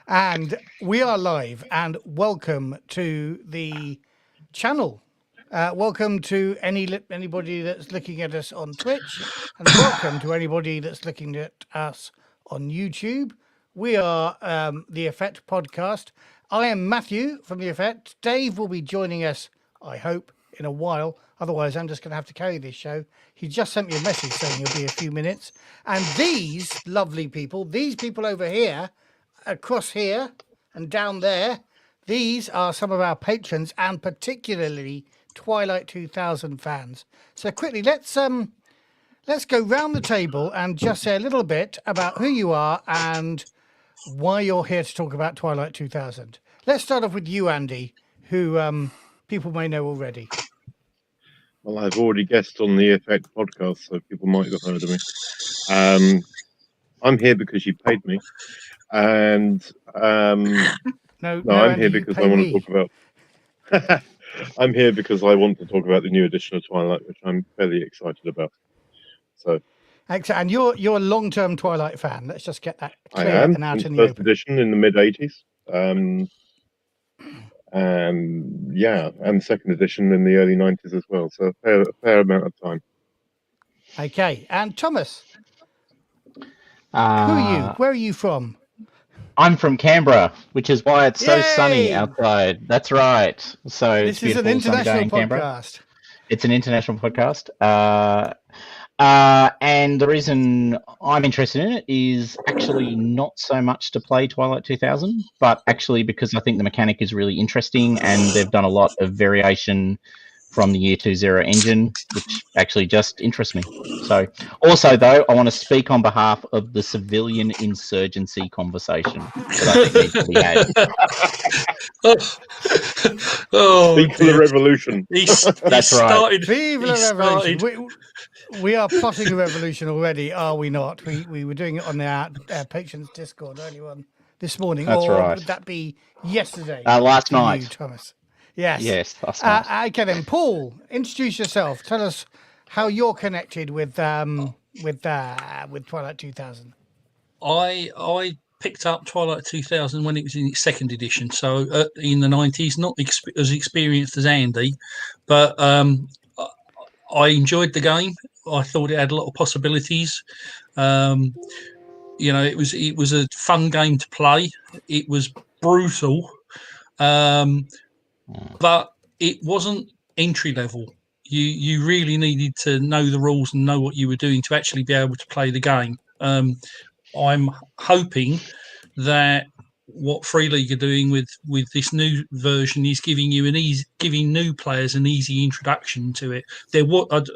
And we are live, and welcome to the channel. Welcome to anybody that's looking at us on Twitch, and welcome to anybody that's looking at us on YouTube. We are the Effect Podcast. I am Matthew from the Effect. Dave will be joining us, I hope, in a while. Otherwise, I'm just going to have to carry this show. He just sent me a message saying he'll be a few minutes. And these lovely people, these people over here, across here and down there, these are some of our patrons and particularly Twilight 2000 fans. So quickly, let's go round the table and just say a little bit about who you are and why you're here to talk about Twilight 2000. Let's start off with you, Andy, who people may know already. Well, I've already guessed on the Effect podcast, so people might have heard of me. I'm here because you paid me, and No, I'm Andy, here because I want to talk about. I'm here because I want to talk about the new edition of Twilight, which I'm fairly excited about. So, excellent. And you're a long-term Twilight fan. Let's just get that clear I am and out since in the first open. edition in the mid '80s. And yeah, and second edition in the early '90s as well. So a fair amount of time. Okay, and Thomas, who are you? Where are you from? I'm from Canberra, which is why it's so sunny outside. That's right. So this is an international podcast. It's an international podcast. And the reason I'm interested in it is actually not so much to play Twilight 2000, but actually because I think the mechanic is really interesting and they've done a lot of variation from the Year 20 engine, which actually just interests me. So also, though, I want to speak on behalf of the civilian insurgency conversation that I think needs to be had. Speak for the revolution. That's right. Viva la revolution. We are plotting a revolution already, are we not? We were doing it on our patrons Discord earlier on this morning. That's or right. Would that be yesterday? Last night. You, Thomas. Yes, last night. Okay then, Paul, introduce yourself. Tell us how you're connected with Twilight 2000. I picked up Twilight 2000 when it was in its second edition, so in the 90s, not as experienced as Andy, but I enjoyed the game. I thought it had a lot of possibilities. It was a fun game to play. It was brutal. But it wasn't entry level. You really needed to know the rules and know what you were doing to actually be able to play the game. I'm hoping that what Free League are doing with this new version is giving new players an easy introduction to it.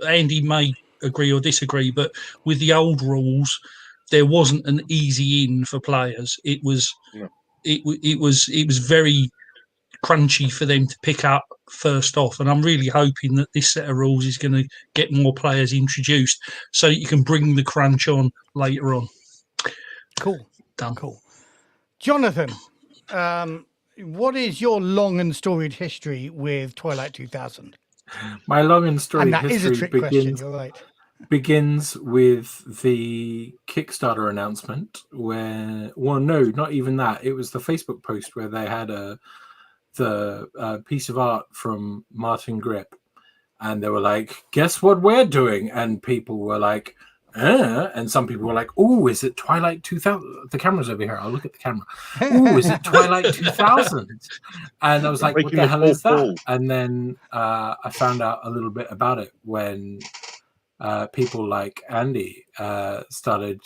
Andy may agree or disagree, but with the old rules, there wasn't an easy in for players. It was very crunchy for them to pick up first off, and I'm really hoping that this set of rules is going to get more players introduced so you can bring the crunch on later on. Cool. Done. Cool. Jonathan, what is your long and storied history with Twilight 2000? My long and storied history is a trick question. You're right. Begins with the Kickstarter announcement not even that. It was the Facebook post where they had the piece of art from Martin Grip, and they were like, guess what we're doing? And people were like, and some people were like, oh, is it Twilight 2000? The camera's over here. I'll look at the camera. Oh, is it Twilight 2000? And I was like, what the hell is that? And then I found out a little bit about it when people like Andy started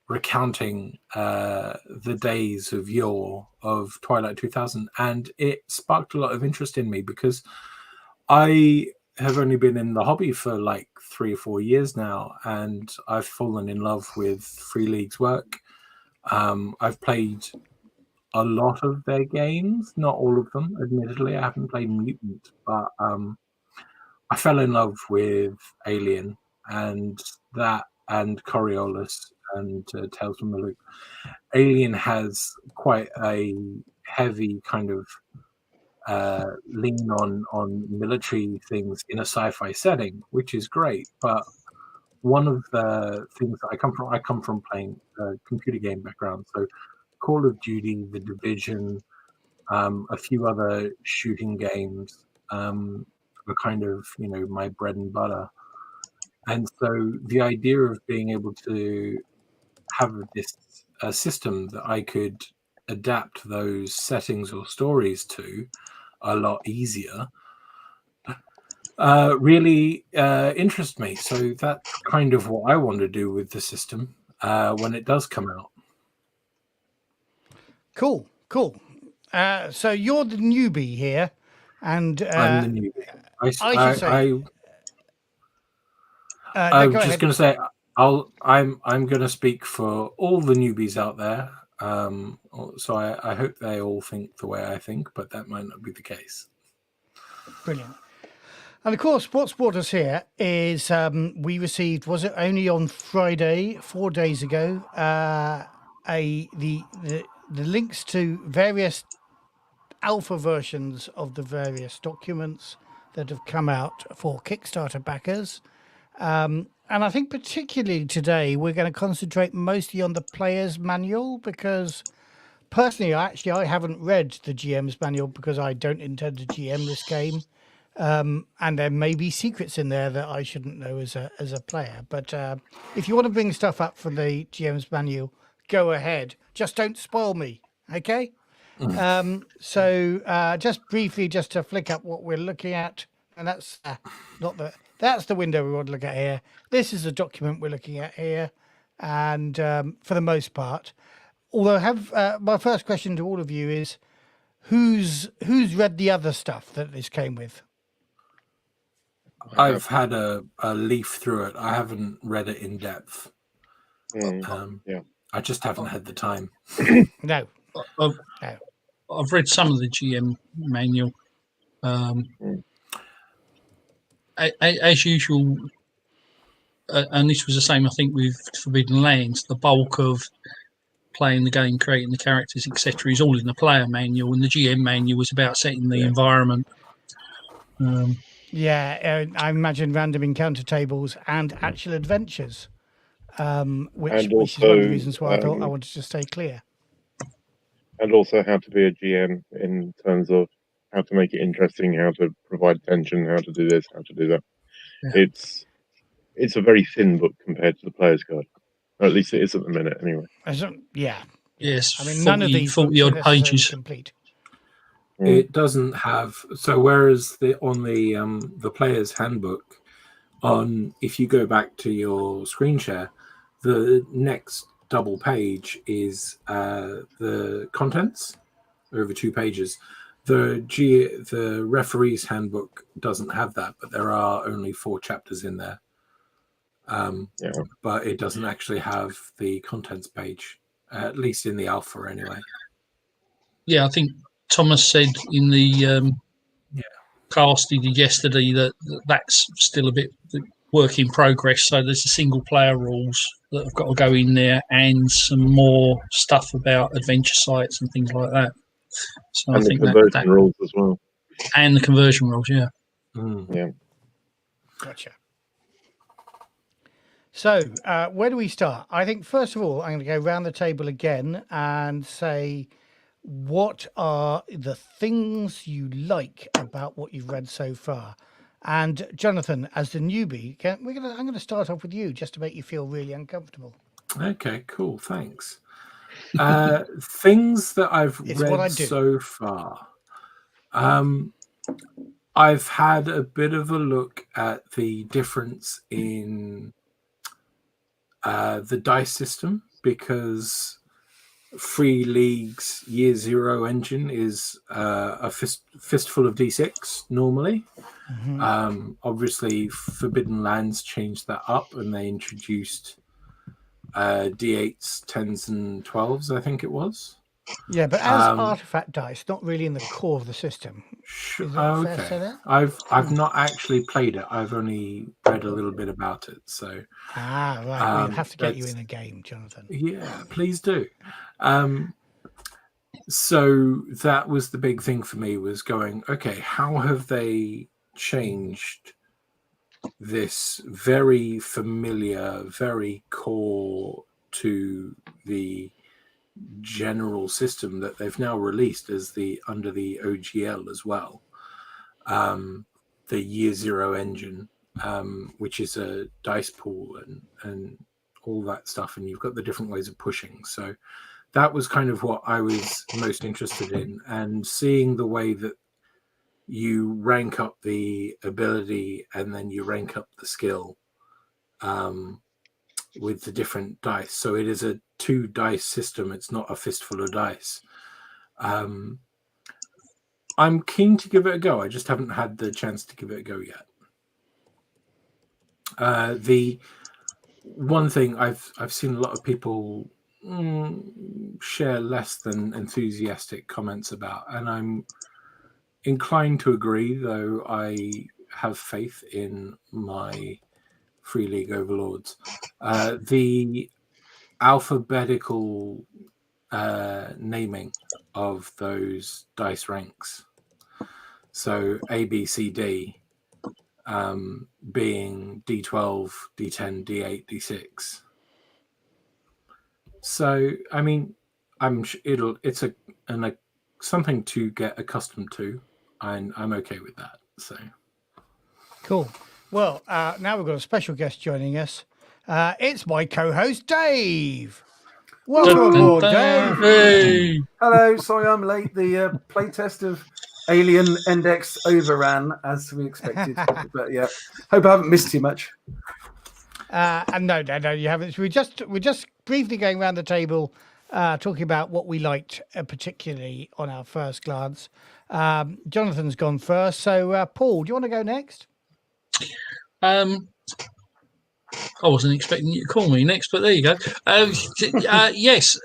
recounting the days of yore of Twilight 2000, and it sparked a lot of interest in me because I have only been in the hobby for like 3 or 4 years now, and I've fallen in love with Free League's work. I've played a lot of their games, not all of them, admittedly. I haven't played Mutant, but I fell in love with Alien and Coriolis and Tales from the Loop. Alien has quite a heavy kind of lean on military things in a sci-fi setting, which is great. But one of the things that I come from playing a computer game background, so Call of Duty, The Division, a few other shooting games were kind of, my bread and butter. And so the idea of being able to have a system that I could adapt those settings or stories to a lot easier really interests me. So that's kind of what I want to do with the system when it does come out. Cool. So you're the newbie here, and I'm the newbie. I should say. I no, was just going to say, I'm going to speak for all the newbies out there. So I hope they all think the way I think, but that might not be the case. Brilliant. And of course, what's brought us here is we received, was it only on Friday, 4 days ago, the links to various alpha versions of the various documents that have come out for Kickstarter backers. And I think particularly today, we're going to concentrate mostly on the player's manual because personally, I haven't read the GM's manual because I don't intend to GM this game. And there may be secrets in there that I shouldn't know as a player. But if you want to bring stuff up from the GM's manual, go ahead. Just don't spoil me, okay? So just briefly, just to flick up what we're looking at, and that's that's the window we want to look at here. This is the document we're looking at here, and for the most part, although my first question to all of you is, who's read the other stuff that this came with? I've had a leaf through it. I haven't read it in depth. Yeah. I just haven't had the time. No. I've read some of the GM manual. As usual, and this was the same, I think, with Forbidden Lands, the bulk of playing the game, creating the characters, etc., is all in the player manual, and the GM manual was about setting the environment. I imagine random encounter tables and actual adventures, which is one of the reasons why I thought I wanted to stay clear. And also how to be a GM in terms of how to make it interesting, how to provide tension, how to do this, how to do that. Yeah. It's a very thin book compared to the player's guide. Or at least it is at the minute, anyway. Yeah. Yes. I mean, none of these 40 odd pages. Complete. It doesn't have whereas on the player's handbook, if you go back to your screen share, the next double page is the contents over 2 pages. The referee's handbook doesn't have that, but there are only 4 chapters in there. But it doesn't actually have the contents page, at least in the alpha anyway. Yeah, I think Thomas said in the cast he did yesterday that's still a bit work in progress. So there's the single player rules that have got to go in there and some more stuff about adventure sites and things like that. So and I think the conversion rules as well. And the conversion rules, yeah. Yeah. Gotcha. So where do we start? I think, first of all, I'm going to go around the table again and say, what are the things you like about what you've read so far? And Jonathan, as the newbie, I'm going to start off with you just to make you feel really uncomfortable. Okay, cool. Thanks. Things that I've read so far. I've had a bit of a look at the difference in the dice system, because Free League's Year Zero engine is a fistful of D6 normally. Mm-hmm. Obviously, Forbidden Lands changed that up, and they introduced D8s, 10s, and 12s, I think it was. Yeah, but as artifact dice, not really in the core of the system. Is that fair to say that? I've not actually played it. I've only read a little bit about it. So right. We'll have to get you in a game, Jonathan. Yeah, please do. So that was the big thing for me, was going, okay, how have they changed this very familiar, very core to the general system that they've now released as under the OGL as well. The Year Zero engine, which is a dice pool and all that stuff, and you've got the different ways of pushing. So that was kind of what I was most interested in, and seeing the way that you rank up the ability and then you rank up the skill with the different dice. So it is a 2 dice system. It's not a fistful of dice. I'm keen to give it a go. I just haven't had the chance to give it a go yet. The one thing I've seen a lot of people share less than enthusiastic comments about, and I'm inclined to agree, though I have faith in my Free League overlords. The alphabetical naming of those dice ranks. So A, B, C, D being D12, D10, D8, D6. So I mean, it's something to get accustomed to, and I'm okay with that. So Cool. Well, now we've got a special guest joining us. It's my co-host Dave. Welcome aboard, Dave. Hey. Hello, sorry I'm late. The playtest of Alien Index overran as we expected, but yeah, hope I haven't missed too much. And no, you haven't. We're just briefly going around the table, talking about what we liked, particularly on our first glance. Jonathan's gone first, so Paul, do you want to go next? I wasn't expecting you to call me next, but there you go. Yes,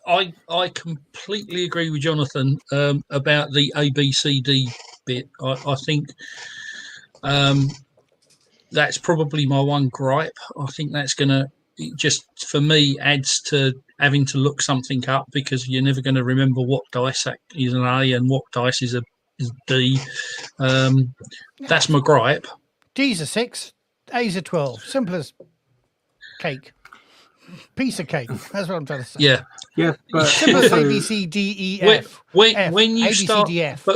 I completely agree with Jonathan about the ABCD bit. I think that's probably my one gripe. I think that's going to just, for me, adds to having to look something up, because you're never going to remember what dice is an A and what dice is a D. That's my gripe. D's are 6, A's are 12. Simple as cake. Piece of cake. That's what I'm trying to say. Yeah. but Simple as A, B, C, D, E, F. When you A, B, C, start, D, F.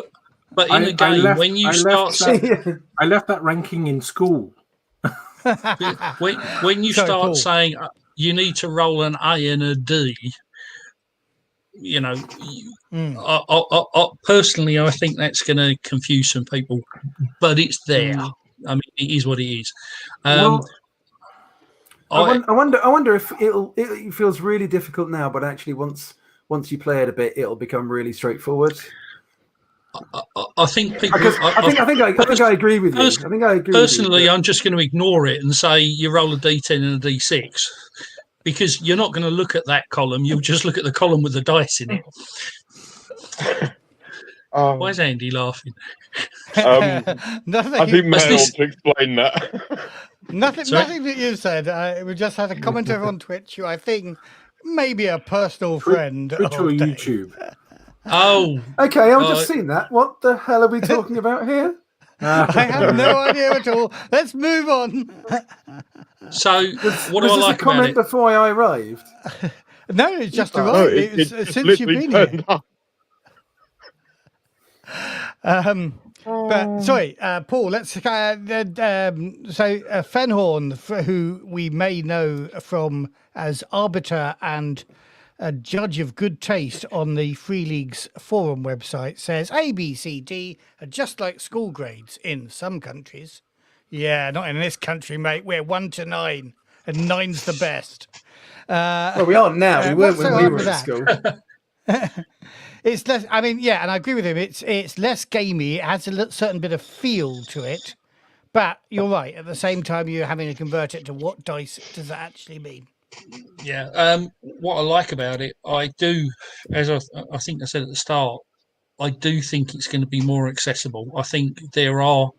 but in a game, when you start, I left that ranking in school. when you Sorry, start Paul. saying you need to roll an A and a D, you know, I personally, I think that's going to confuse some people, but it's there. I mean, it is what it is. Well, I wonder if it feels really difficult now, but actually once you play it a bit, it'll become really straightforward. I think people. I think I agree with you. I think I agree. Personally, with you, I'm just going to ignore it and say you roll a D10 and a D6, because you're not going to look at that column. You'll just look at the column with the dice in it. Why is Andy laughing? Nothing. I think Matt ought to explain that. Nothing that you said. We just had a commenter on Twitch who I think may be a personal friend. Twitch or of Dave. YouTube? Oh, okay, I've just seen that. What the hell are we talking about here? I have no idea at all. Let's move on. so what do I Was this like a comment about it? before I arrived? No, it's just No, arrived. it Since literally you've been turned here. up. But sorry, Paul. Let's so Fenhorn, who we may know from as arbiter and a judge of good taste on the Free League's forum website, says A, B, C, D are just like school grades in some countries. Yeah, not in this country, mate. We're 1 to 9, and 9's the best. Well, we are now. We weren't what's so when we hard were with at that? school. It's less. I mean, yeah, and I agree with him. It's less gamey. It has a certain bit of feel to it, but you're right. At the same time, you're having to convert it to what dice does that actually mean? Yeah. What I like about it, I do, as I think I said at the start, I do think it's going to be more accessible. I think there are,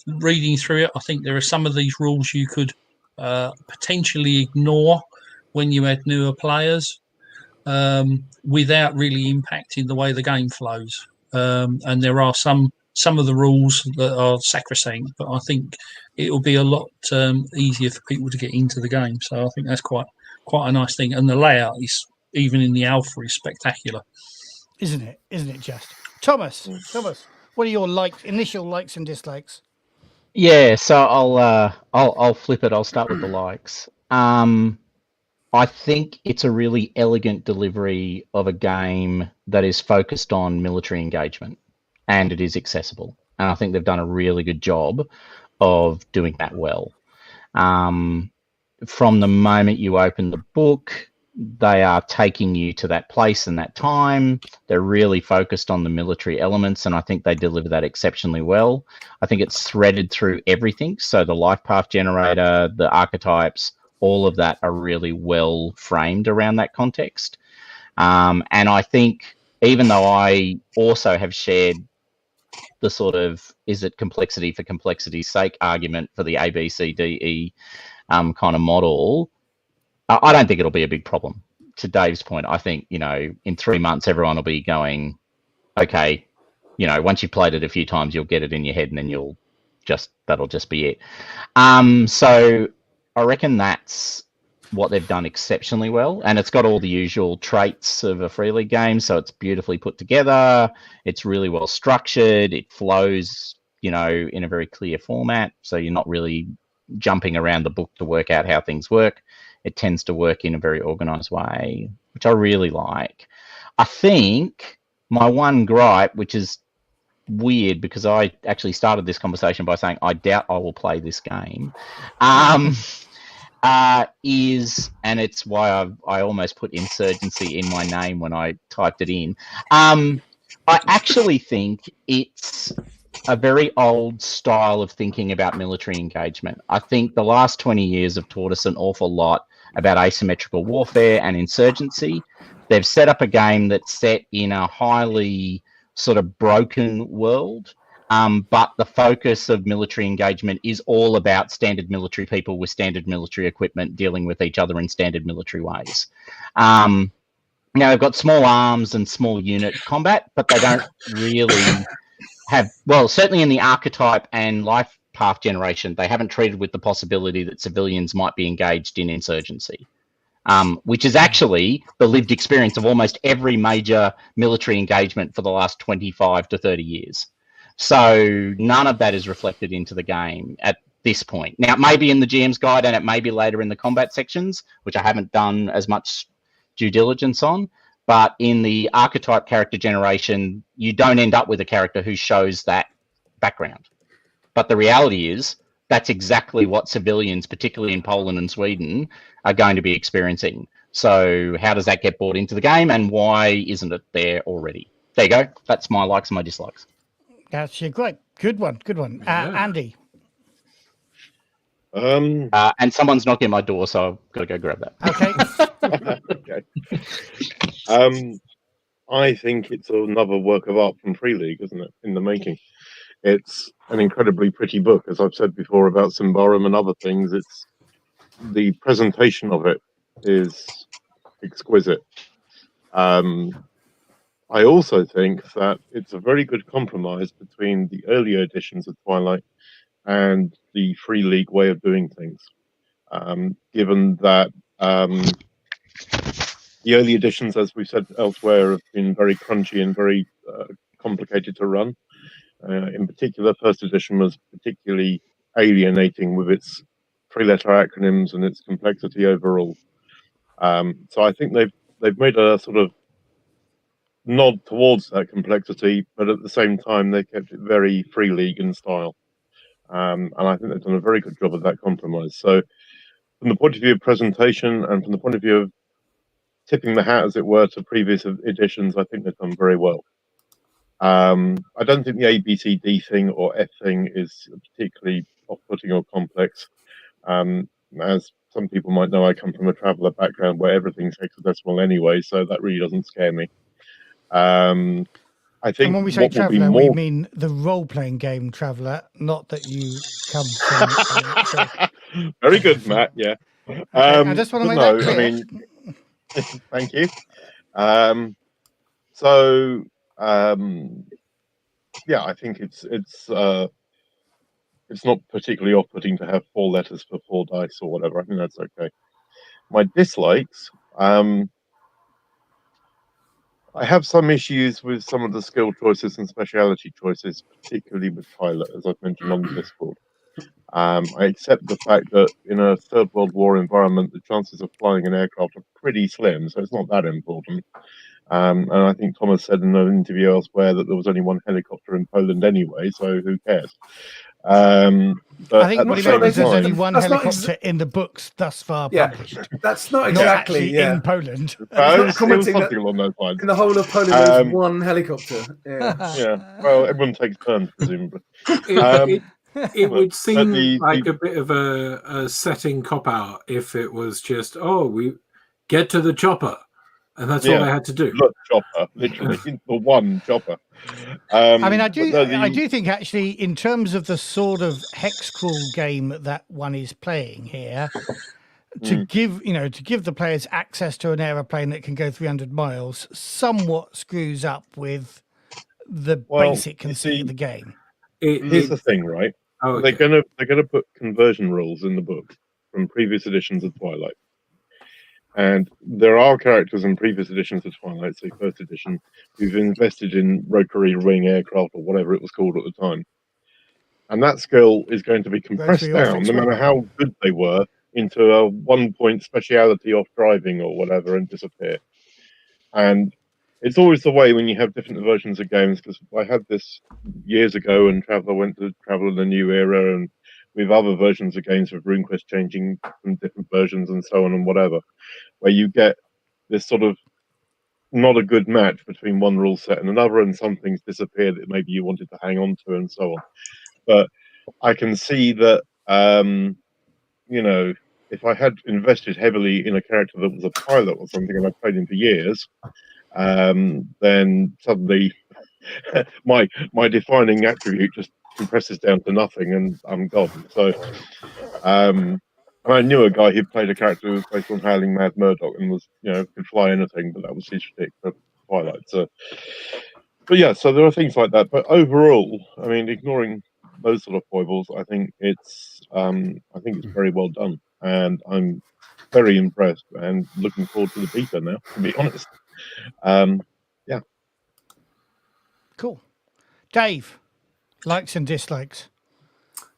reading through it, I think there are some of these rules you could potentially ignore when you add newer players, without really impacting the way the game flows. And there are some of the rules that are sacrosanct, but I think it will be a lot easier for people to get into the game. So I think that's quite a nice thing. And the layout is even in the alpha, is spectacular. Isn't it? Isn't it just? Thomas, what are your initial likes and dislikes? Yeah, so I'll flip it. I'll start with the likes. I think it's a really elegant delivery of a game that is focused on military engagement, and it is accessible. And I think they've done a really good job of doing that well. From the moment you open the book, they are taking you to that place and that time. They're really focused on the military elements, and I think they deliver that exceptionally well. I think it's threaded through everything. So the life path generator, the archetypes, all of that are really well framed around that context. And I think even though I also have shared the sort of, is it complexity for complexity's sake argument for the A, B, C, D, E kind of model, I don't think it'll be a big problem. To Dave's point, I think, in 3 months, everyone will be going, okay, once you've played it a few times, you'll get it in your head and then that'll just be it. So I reckon that's what they've done exceptionally well. And it's got all the usual traits of a Free League game. So it's beautifully put together. It's really well structured. It flows, in a very clear format. So you're not really jumping around the book to work out how things work. It tends to work in a very organized way, which I really like. I think my one gripe, which is weird because I actually started this conversation by saying I doubt I will play this game, is, and it's why I almost put insurgency in my name when I typed it in. I actually think it's a very old style of thinking about military engagement. I think the last 20 years have taught us an awful lot about asymmetrical warfare and insurgency. They've set up a game that's set in a highly sort of broken world, but the focus of military engagement is all about standard military people with standard military equipment dealing with each other in standard military ways. Now, they've got small arms and small unit combat, but they don't really have, well, certainly in the archetype and life path generation, they haven't treated with the possibility that civilians might be engaged in insurgency, which is actually the lived experience of almost every major military engagement for the last 25 to 30 years. So none of that is reflected into the game at this point. Now, it may be in the GM's guide and it may be later in the combat sections, which I haven't done as much due diligence on. But in the archetype character generation, you don't end up with a character who shows that background. But the reality is that's exactly what civilians, particularly in Poland and Sweden, are going to be experiencing. So how does that get brought into the game, and why isn't it there already? There you go. That's my likes and my dislikes. That's great. Good one. Good one. Andy. And someone's knocking at my door, so I've got to go grab that. Okay. Okay. I think it's another work of art from Free League, isn't it, in the making? It's an incredibly pretty book, as I've said before about Symbaroum and other things. It's the presentation of it is exquisite. I also think that it's a very good compromise between the earlier editions of Twilight and the Free League way of doing things. Given that the early editions, as we've said elsewhere, have been very crunchy and very complicated to run. In particular, first edition was particularly alienating with its three-letter acronyms and its complexity overall. So I think they've made a sort of nod towards that complexity, but at the same time they kept it very Free League in style. And I think they've done a very good job of that compromise. So from the point of view of presentation and from the point of view of tipping the hat, as it were, to previous editions, I think they've done very well. I don't think the ABCD thing or F thing is particularly off-putting or complex. As some people might know, I come from a traveller background where everything's hexadecimal anyway, so that really doesn't scare me. I think and when we say traveller, we mean the role-playing game Traveller, not that you come from. Very good, Matt. Yeah. Okay, I just want to make that clear. I mean, thank you. So yeah, I think it's not particularly off-putting to have 4 letters for 4 dice or whatever. I think that's okay. My dislikes, I have some issues with some of the skill choices and speciality choices, particularly with pilot, as I've mentioned on the Discord. I accept the fact that in a Third World War environment, the chances of flying an aircraft are pretty slim, so it's not that important. And I think Thomas said in an interview elsewhere that there was only one helicopter in Poland anyway, so who cares? But I think at what the he meant same was there's only time, one That's not helicopter in the books thus far Yeah. published, That's not not exactly. actually Yeah. in Poland. it not was commenting something that- along those lines. In the whole of Poland, there's Um, one helicopter. Yeah. Yeah, well, everyone takes turns, presumably. It would but seem the- like a bit of a setting cop out if it was just, oh, we get to the chopper, and that's all Yeah. they had to do. The chopper, literally, the one chopper. I mean, I but no, do think actually, in terms of the sort of hex crawl game that one is playing here, to give the players access to an aeroplane that can go 300 miles, somewhat screws up with the basic conceit of the game. Here's the thing, right? Oh, okay. They're gonna put conversion rules in the book from previous editions of Twilight. And there are characters in previous editions of Twilight, say first edition, who've invested in rotary wing aircraft or whatever it was called at the time. And that skill is going to be compressed Rotary or down, fixed no matter wing. how good they were, into a 1-point speciality off driving or whatever and disappear. And it's always the way when you have different versions of games, because I had this years ago and Traveller went to Travel in the New Era, and with other versions of games with RuneQuest changing from different versions and so on and whatever, where you get this sort of not a good match between one rule set and another, and some things disappear that maybe you wanted to hang on to and so on. But I can see that, if I had invested heavily in a character that was a pilot or something and I played him for years, then suddenly my defining attribute just compresses down to nothing and I'm gone. So I knew a guy who played a character who was based on Howling Mad Murdoch and was, could fly anything, but that was his shtick for Twilight. So, but yeah, so there are things like that. But overall, I mean, ignoring those sort of foibles, I think it's very well done, and I'm very impressed and looking forward to the beta now. To be honest, yeah. Cool. Dave, likes and dislikes.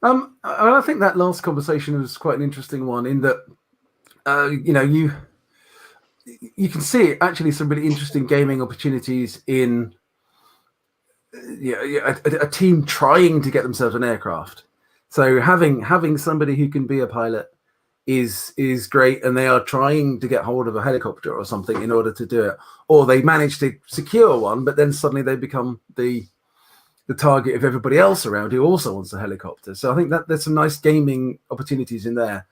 I think that last conversation was quite an interesting one in that, you can see actually some really interesting gaming opportunities in a team trying to get themselves an aircraft. So having somebody who can be a pilot is great, and they are trying to get hold of a helicopter or something in order to do it, or they manage to secure one, but then suddenly they become the target of everybody else around who also wants a helicopter. So I think that there's some nice gaming opportunities in there.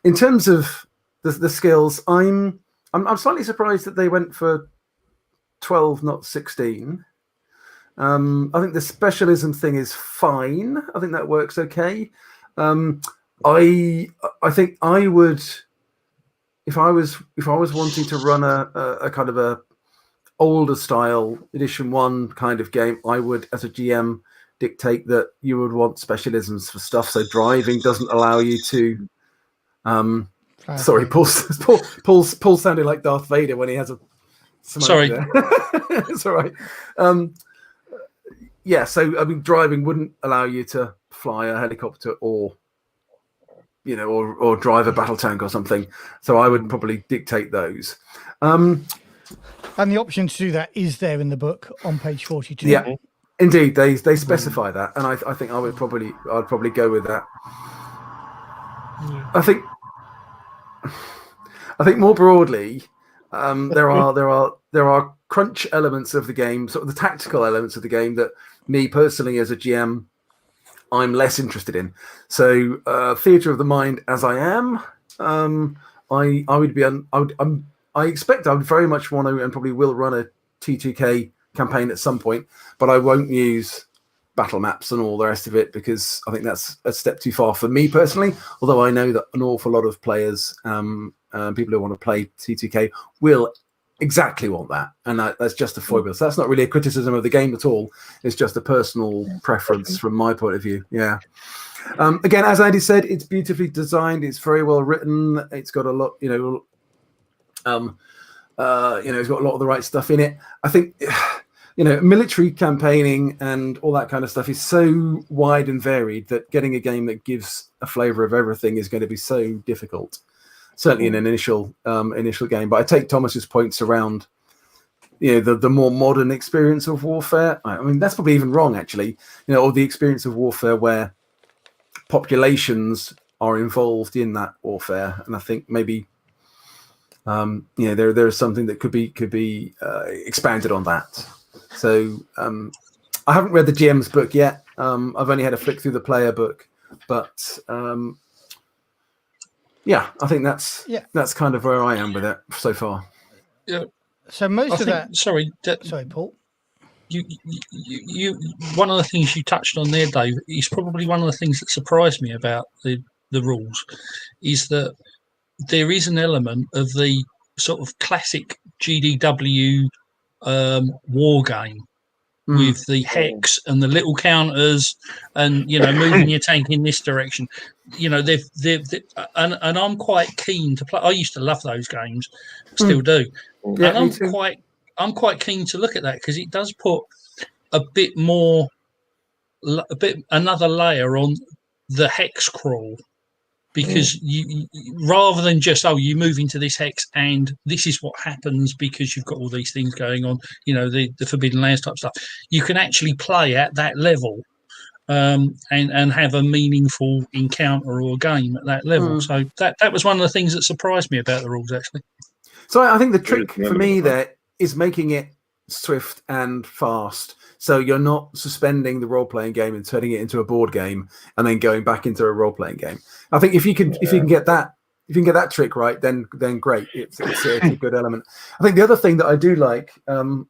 In terms of the skills, I'm slightly surprised that they went for 12, not 16. I think the specialism thing is fine. I think that works okay. I think I would, if I was wanting to run a kind of a older style edition 1 kind of game, I would, as a GM, dictate that you would want specialisms for stuff. So driving doesn't allow you to. Sorry, Paul sounded like Darth Vader when he has a. Sorry, there. It's all right. Yeah, so I mean, driving wouldn't allow you to fly a helicopter or drive a battle tank or something. So I would probably dictate those. And the option to do that is there in the book on page 42. Yeah, indeed, they specify that, and I think I'd probably go with that. I think more broadly, there are crunch elements of the game, sort of the tactical elements of the game that me personally as a GM, I'm less interested in. So theatre of the mind, as I am, I expect I would very much want to and probably will run a T2K campaign at some point, but I won't use battle maps and all the rest of it because I think that's a step too far for me personally. Although I know that an awful lot of players, people who want to play T2K, will exactly want that, and that's just a foible. So that's not really a criticism of the game at all. It's just a personal preference from my point of view. Yeah. Again, as Andy said, it's beautifully designed. It's very well written. It's got a lot, It's got a lot of the right stuff in it. I think, military campaigning and all that kind of stuff is so wide and varied that getting a game that gives a flavor of everything is going to be so difficult. Certainly in an initial game. But I take Thomas's points around, the more modern experience of warfare. I mean, that's probably even wrong, actually. Or the experience of warfare where populations are involved in that warfare. And I think maybe, there is something that could be expanded on that. So I haven't read the GM's book yet. I've only had a flick through the player book, but I think that's kind of where I am with it so far. Yeah. So Sorry, Paul. You one of the things you touched on there, Dave, is probably one of the things that surprised me about the rules, is that there is an element of the sort of classic GDW war game with the hex and the little counters and moving your tank in this direction. And I'm quite keen to play. I used to love those games, still do. Yeah, and I'm quite keen to look at that because it does put another layer on the hex crawl. Because you rather than just you move into this hex and this is what happens because you've got all these things going on, the Forbidden Lands type stuff, you can actually play at that level and have a meaningful encounter or game at that level. So that was one of the things that surprised me about the rules, actually. So I think the trick for me there is making it swift and fast. So you're not suspending the role-playing game and turning it into a board game and then going back into a role-playing game. I think if you can get that trick right, then great. It's a good element. I think the other thing that I do like,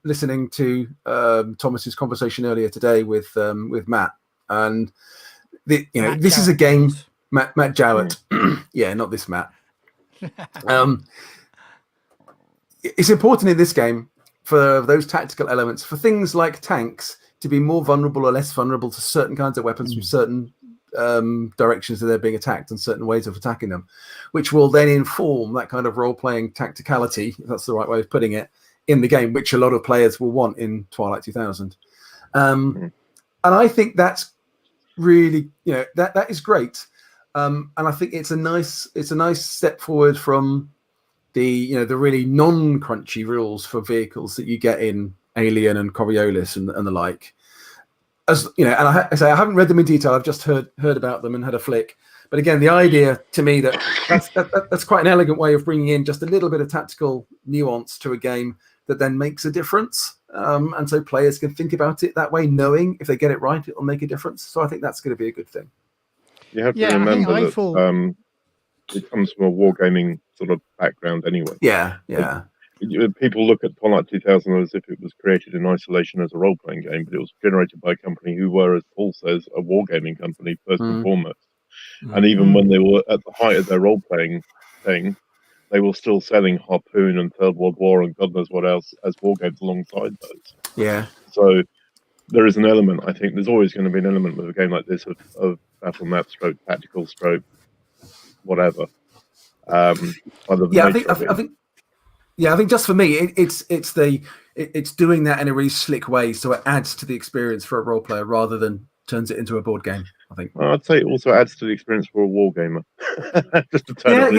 listening to Thomas's conversation earlier today with Matt, and this is a game, Matt Jowett. Yeah, not this Matt. It's important in this game for those tactical elements, for things like tanks to be more vulnerable or less vulnerable to certain kinds of weapons from certain directions that they're being attacked and certain ways of attacking them, which will then inform that kind of role-playing tacticality, if that's the right way of putting it, in the game, which a lot of players will want in Twilight 2000. And I think that's really, that is great. And I think it's a nice step forward from the really non-crunchy rules for vehicles that you get in Alien and Coriolis and the like. As and I haven't read them in detail. I've just heard about them and had a flick. But again, the idea to me that's quite an elegant way of bringing in just a little bit of tactical nuance to a game that then makes a difference. And so players can think about it that way, knowing if they get it right, it'll make a difference. So I think that's going to be a good thing. You have to remember that it comes from a wargaming sort of background anyway. Yeah. People look at Twilight 2000 as if it was created in isolation as a role-playing game, but it was generated by a company who were, as Paul says, a wargaming company first and foremost. And even when they were at the height of their role-playing thing, they were still selling Harpoon and Third World War and God knows what else as war games alongside those. Yeah. So there is an element, I think there's always going to be an element with a game like this of battle map stroke, tactical stroke, whatever. I think just for me, it's doing that in a really slick way, so it adds to the experience for a role player rather than turns it into a board game. I think. I'd say it also adds to the experience for a war gamer. Just to turn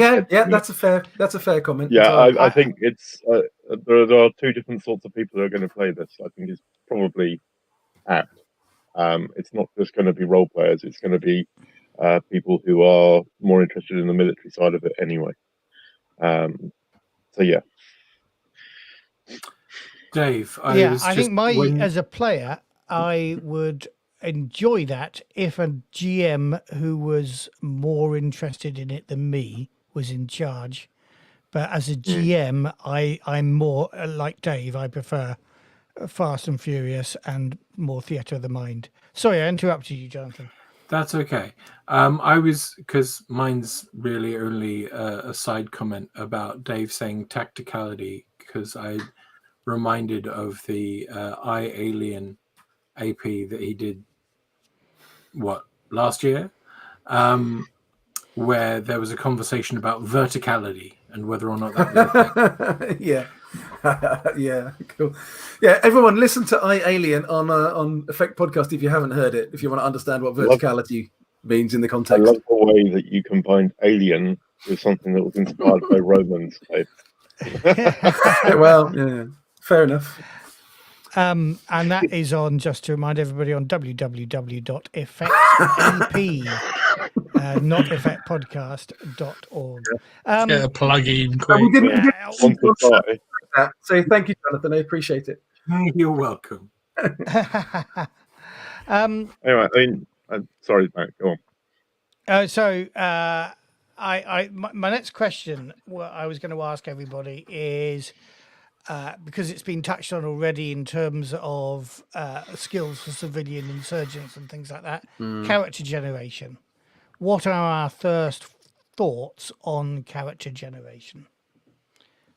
That's a fair comment. Yeah, I think it's there are two different sorts of people who are going to play this. I think it's probably apt. It's not just going to be role players. It's going to be people who are more interested in the military side of it anyway. So yeah. Dave, I think as a player, I would enjoy that if a GM who was more interested in it than me was in charge. But as a GM, I'm more like Dave. I prefer Fast and Furious and more theatre of the mind. Sorry, I interrupted you, Jonathan. That's okay. Because mine's really only a side comment about Dave saying tacticality, because I reminded of the Alien AP that he did, last year, where there was a conversation about verticality and whether or not that was yeah. Yeah, cool. Yeah, everyone, listen to I Alien on Effect Podcast if you haven't heard it. If you want to understand what verticality means in the I context. love the way that you combined Alien with something that was inspired by Romans. Well, yeah, fair enough. And that is on, just to remind everybody, on www.effectap, not effectpodcast.org. Get a plug in We quick. didn't get Want to buy? that. So thank you, Jonathan. I appreciate it. You're welcome. Anyway, I mean, sorry, Matt, go on. My next question, what I was going to ask everybody is, because it's been touched on already in terms of skills for civilian insurgents and things like that, character generation. What are our first thoughts on character generation?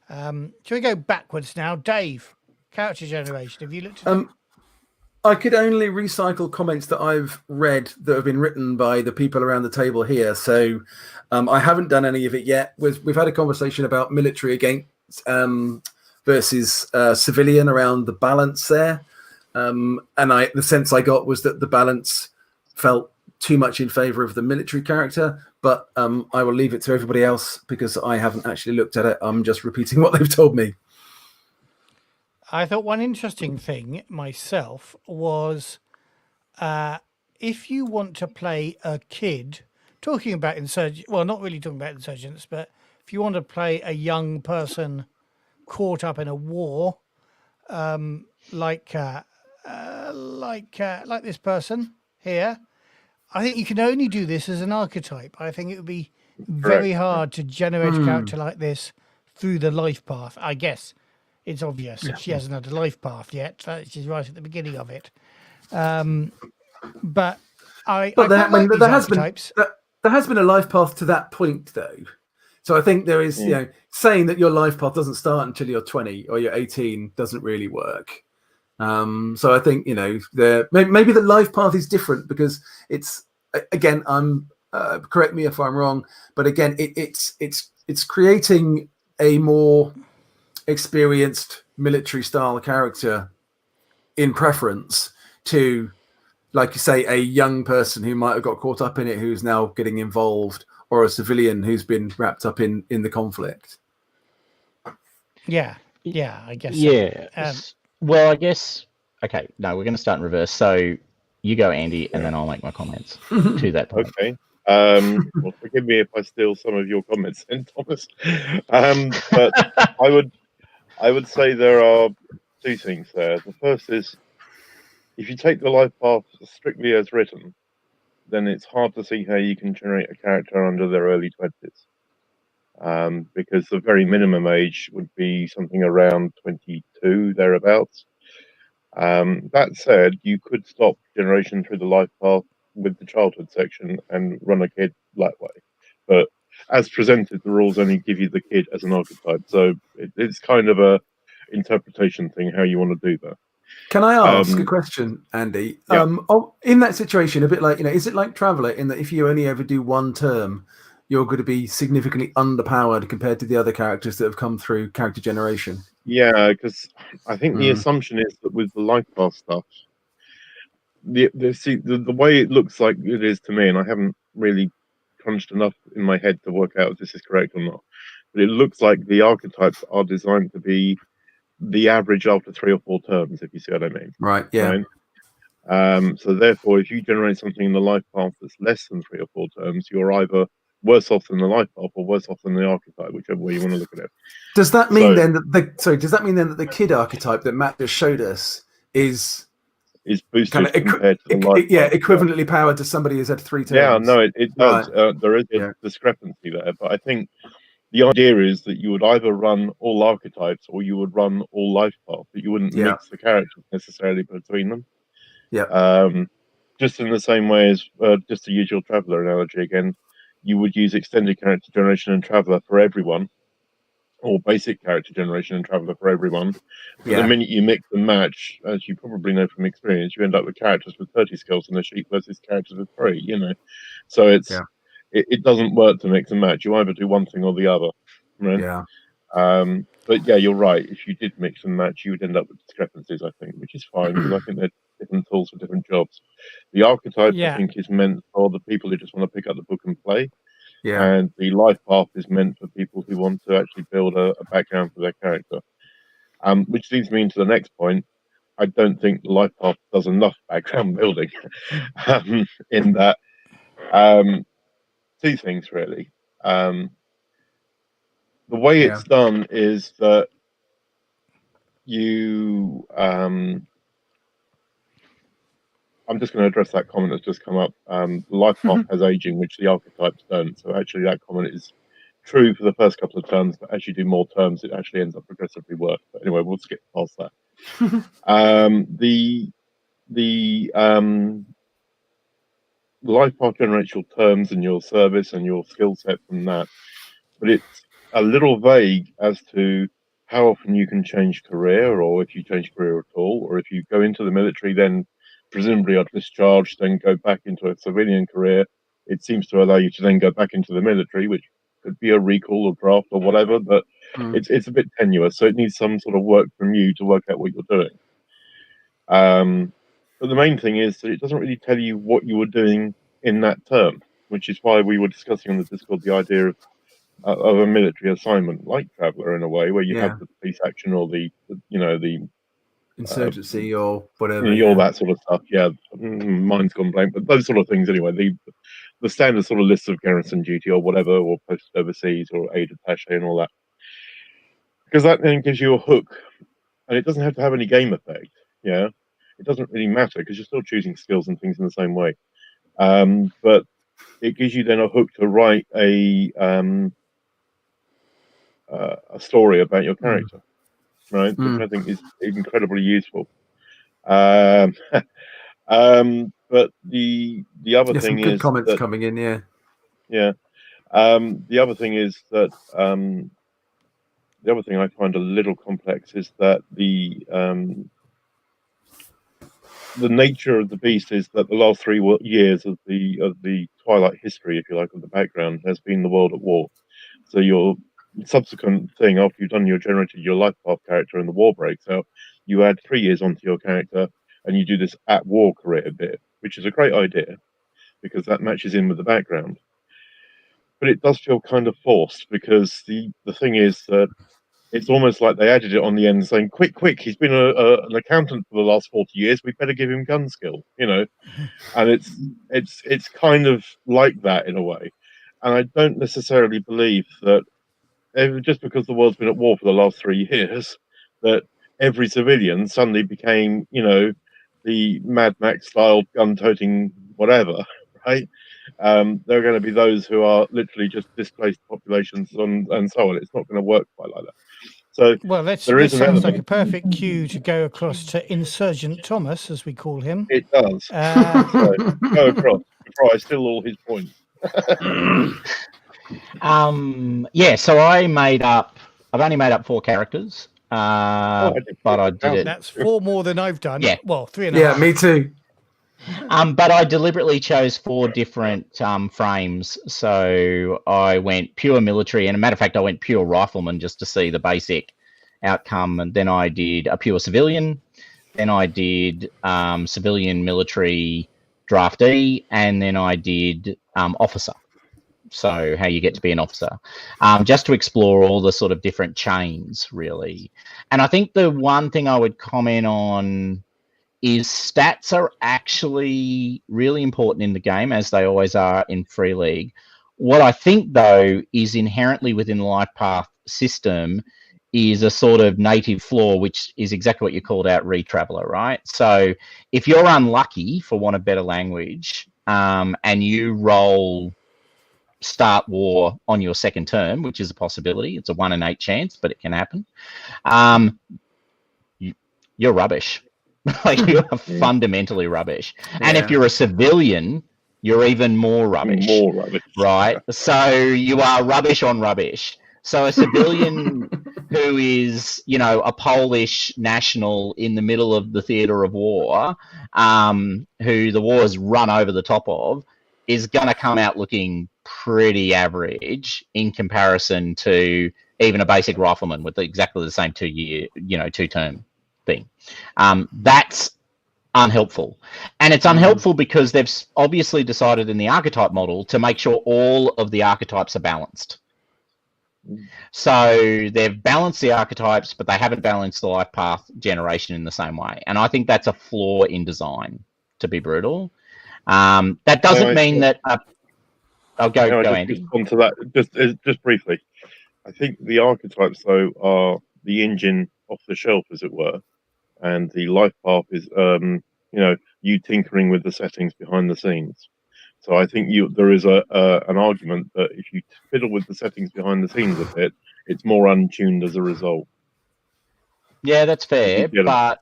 Shall we go backwards now? Dave, character generation, have you looked at it? I could only recycle comments that I've read that have been written by the people around the table here. So I haven't done any of it yet. We've had a conversation about military against versus civilian around the balance there. And the sense I got was that the balance felt too much in favor of the military character. But I will leave it to everybody else because I haven't actually looked at it. I'm just repeating what they've told me. I thought one interesting thing myself was if you want to play a kid, talking about insurgents, well, not really talking about insurgents, but if you want to play a young person caught up in a war, like this person here, I think you can only do this as an archetype. I think it would be very hard to generate a character like this through the life path, I guess. It's obvious that she hasn't had a life path yet. She's right at the beginning of it. But there has been a life path to that point, though. So I think there is, saying that your life path doesn't start until you're 20 or you're 18 doesn't really work. So I think maybe the life path is different because it's again. Correct me if I'm wrong, but again, it's creating a more experienced military style character in preference to, like you say, a young person who might have got caught up in it who's now getting involved, or a civilian who's been wrapped up in the conflict. Yeah, I guess. Yeah. Well, I guess. Okay, no, we're going to start in reverse. So you go, Andy, and then I'll make my comments to that point. Okay. Well, forgive me if I steal some of your comments, then, Thomas. But I would say there are two things there. The first is, if you take the life path strictly as written, then it's hard to see how you can generate a character under their early 20s. Because the very minimum age would be something around 22, thereabouts. That said, you could stop generation through the life path with the childhood section and run a kid that way. But as presented, the rules only give you the kid as an archetype. So it's kind of a interpretation thing, how you want to do that. Can I ask a question, Andy? Yeah. In that situation, a bit like, is it like Traveller in that if you only ever do one term, you're going to be significantly underpowered compared to the other characters that have come through character generation? Yeah, because I think the assumption is that with the life path stuff, the way it looks like it is to me, and I haven't really crunched enough in my head to work out if this is correct or not, but it looks like the archetypes are designed to be the average after 3 or 4 terms, if you see what I mean. Right, yeah. Right? So therefore, if you generate something in the life path that's less than 3 or 4 terms, you're either worse off than the life path or worse off than the archetype, whichever way you want to look at it. Does that mean then that the kid archetype that Matt just showed us is boosted kind of compared to the life path? equivalently powered to somebody who's had 3 terms? Yeah, no, it does. Right. There is a discrepancy there, but I think the idea is that you would either run all archetypes or you would run all life path, but you wouldn't mix the characters necessarily between them. Yeah. Just in the same way as, just to use your Traveller analogy again, you would use extended character generation and Traveller for everyone, or basic character generation and Traveller for everyone. But the minute you mix and match, as you probably know from experience, you end up with characters with 30 skills on the sheet versus characters with 3, So it doesn't work to mix and match. You either do one thing or the other. Right? Yeah. But yeah, you're right. If you did mix and match, you would end up with discrepancies, I think, which is fine because I think they're different tools for different jobs. The archetype, I Yeah. think, is meant for the people who just want to pick up the book and play. Yeah. And the life path is meant for people who want to actually build a background for their character. Which leads me into the next point. I don't think the life path does enough background building. In that, two things really. The way it's done is that you. I'm just going to address that comment that's just come up. The life path has aging, which the archetypes don't. So actually, that comment is true for the first couple of turns, but as you do more turns, it actually ends up progressively worse. But anyway, we'll skip past that. The life path generates your terms and your service and your skill set from that, but it's a little vague as to how often you can change career, or if you change career at all, or if you go into the military, then presumably are discharged, then go back into a civilian career. It seems to allow you to then go back into the military, which could be a recall or draft or whatever, but it's a bit tenuous, so it needs some sort of work from you to work out what you're doing. But the main thing is that it doesn't really tell you what you were doing in that term, which is why we were discussing on the Discord the idea of a military assignment, like Traveller in a way, where you have the police action or the insurgency or whatever, all that sort of stuff. Yeah, mine's gone blank, but those sort of things anyway. The standard sort of lists of garrison duty or whatever, or posted overseas or aid attaché and all that, because that then gives you a hook, and it doesn't have to have any game effect. Yeah, it doesn't really matter because you're still choosing skills and things in the same way. But it gives you then a hook to write a story about your character, right? Which I think is incredibly useful. But the other thing some good is comments that, coming in. The other thing is that the other thing I find a little complex is that the nature of the beast is that the last 3 years of the Twilight history, if you like, of the background, has been the world at war. So your subsequent thing after you've done your generated your life path character and the war breaks out, you add 3 years onto your character and you do this at war career bit, which is a great idea because that matches in with the background. But it does feel kind of forced because the thing is that it's almost like they added it on the end saying, quick, he's been an accountant for the last 40 years, we better give him gun skill, and it's kind of like that in a way. And I don't necessarily believe that just because the world's been at war for the last 3 years, that every civilian suddenly became, the Mad Max style gun-toting whatever, right? There are going to be those who are literally just displaced populations and so on. It's not going to work quite like that. So this there is an sounds element. like a perfect cue to go across to Insurgent Thomas, as we call him. It does. So go across before I steal all his points. So I've only made up 4 characters. But I did it. That's 4 more than I've done. Yeah. Well, 3.5. Yeah, me too. But I deliberately chose 4 different frames. So I went pure military, and a matter of fact, I went pure rifleman just to see the basic outcome. And then I did a pure civilian. Then I did civilian military draftee, and then I did officer. So how you get to be an officer, just to explore all the sort of different chains, really. And I think the one thing I would comment on is stats are actually really important in the game, as they always are in Free League. What I think, though, is inherently within the Life Path system is a sort of native flaw, which is exactly what you called out, Traveller, right? So if you're unlucky, for want of better language, and you roll start war on your second term, which is a possibility. It's a 1 in 8 chance, but it can happen. You're rubbish. Like, you're fundamentally rubbish. And if you're a civilian, you're even more rubbish. Right? So you are rubbish on rubbish. So a civilian who is, a Polish national in the middle of the theatre of war, who the war has run over the top of, is going to come out looking pretty average in comparison to even a basic rifleman with exactly the same 2-year, 2-term thing. That's unhelpful. And it's unhelpful because they've obviously decided in the archetype model to make sure all of the archetypes are balanced. So they've balanced the archetypes, but they haven't balanced the life path generation in the same way. And I think that's a flaw in design, to be brutal. That doesn't mean that... I'll go, Andy. Onto that, just briefly. I think the archetypes, though, are the engine off the shelf, as it were, and the life path is, you tinkering with the settings behind the scenes. So I think there is an argument that if you fiddle with the settings behind the scenes a bit, it's more untuned as a result. Yeah, that's fair, but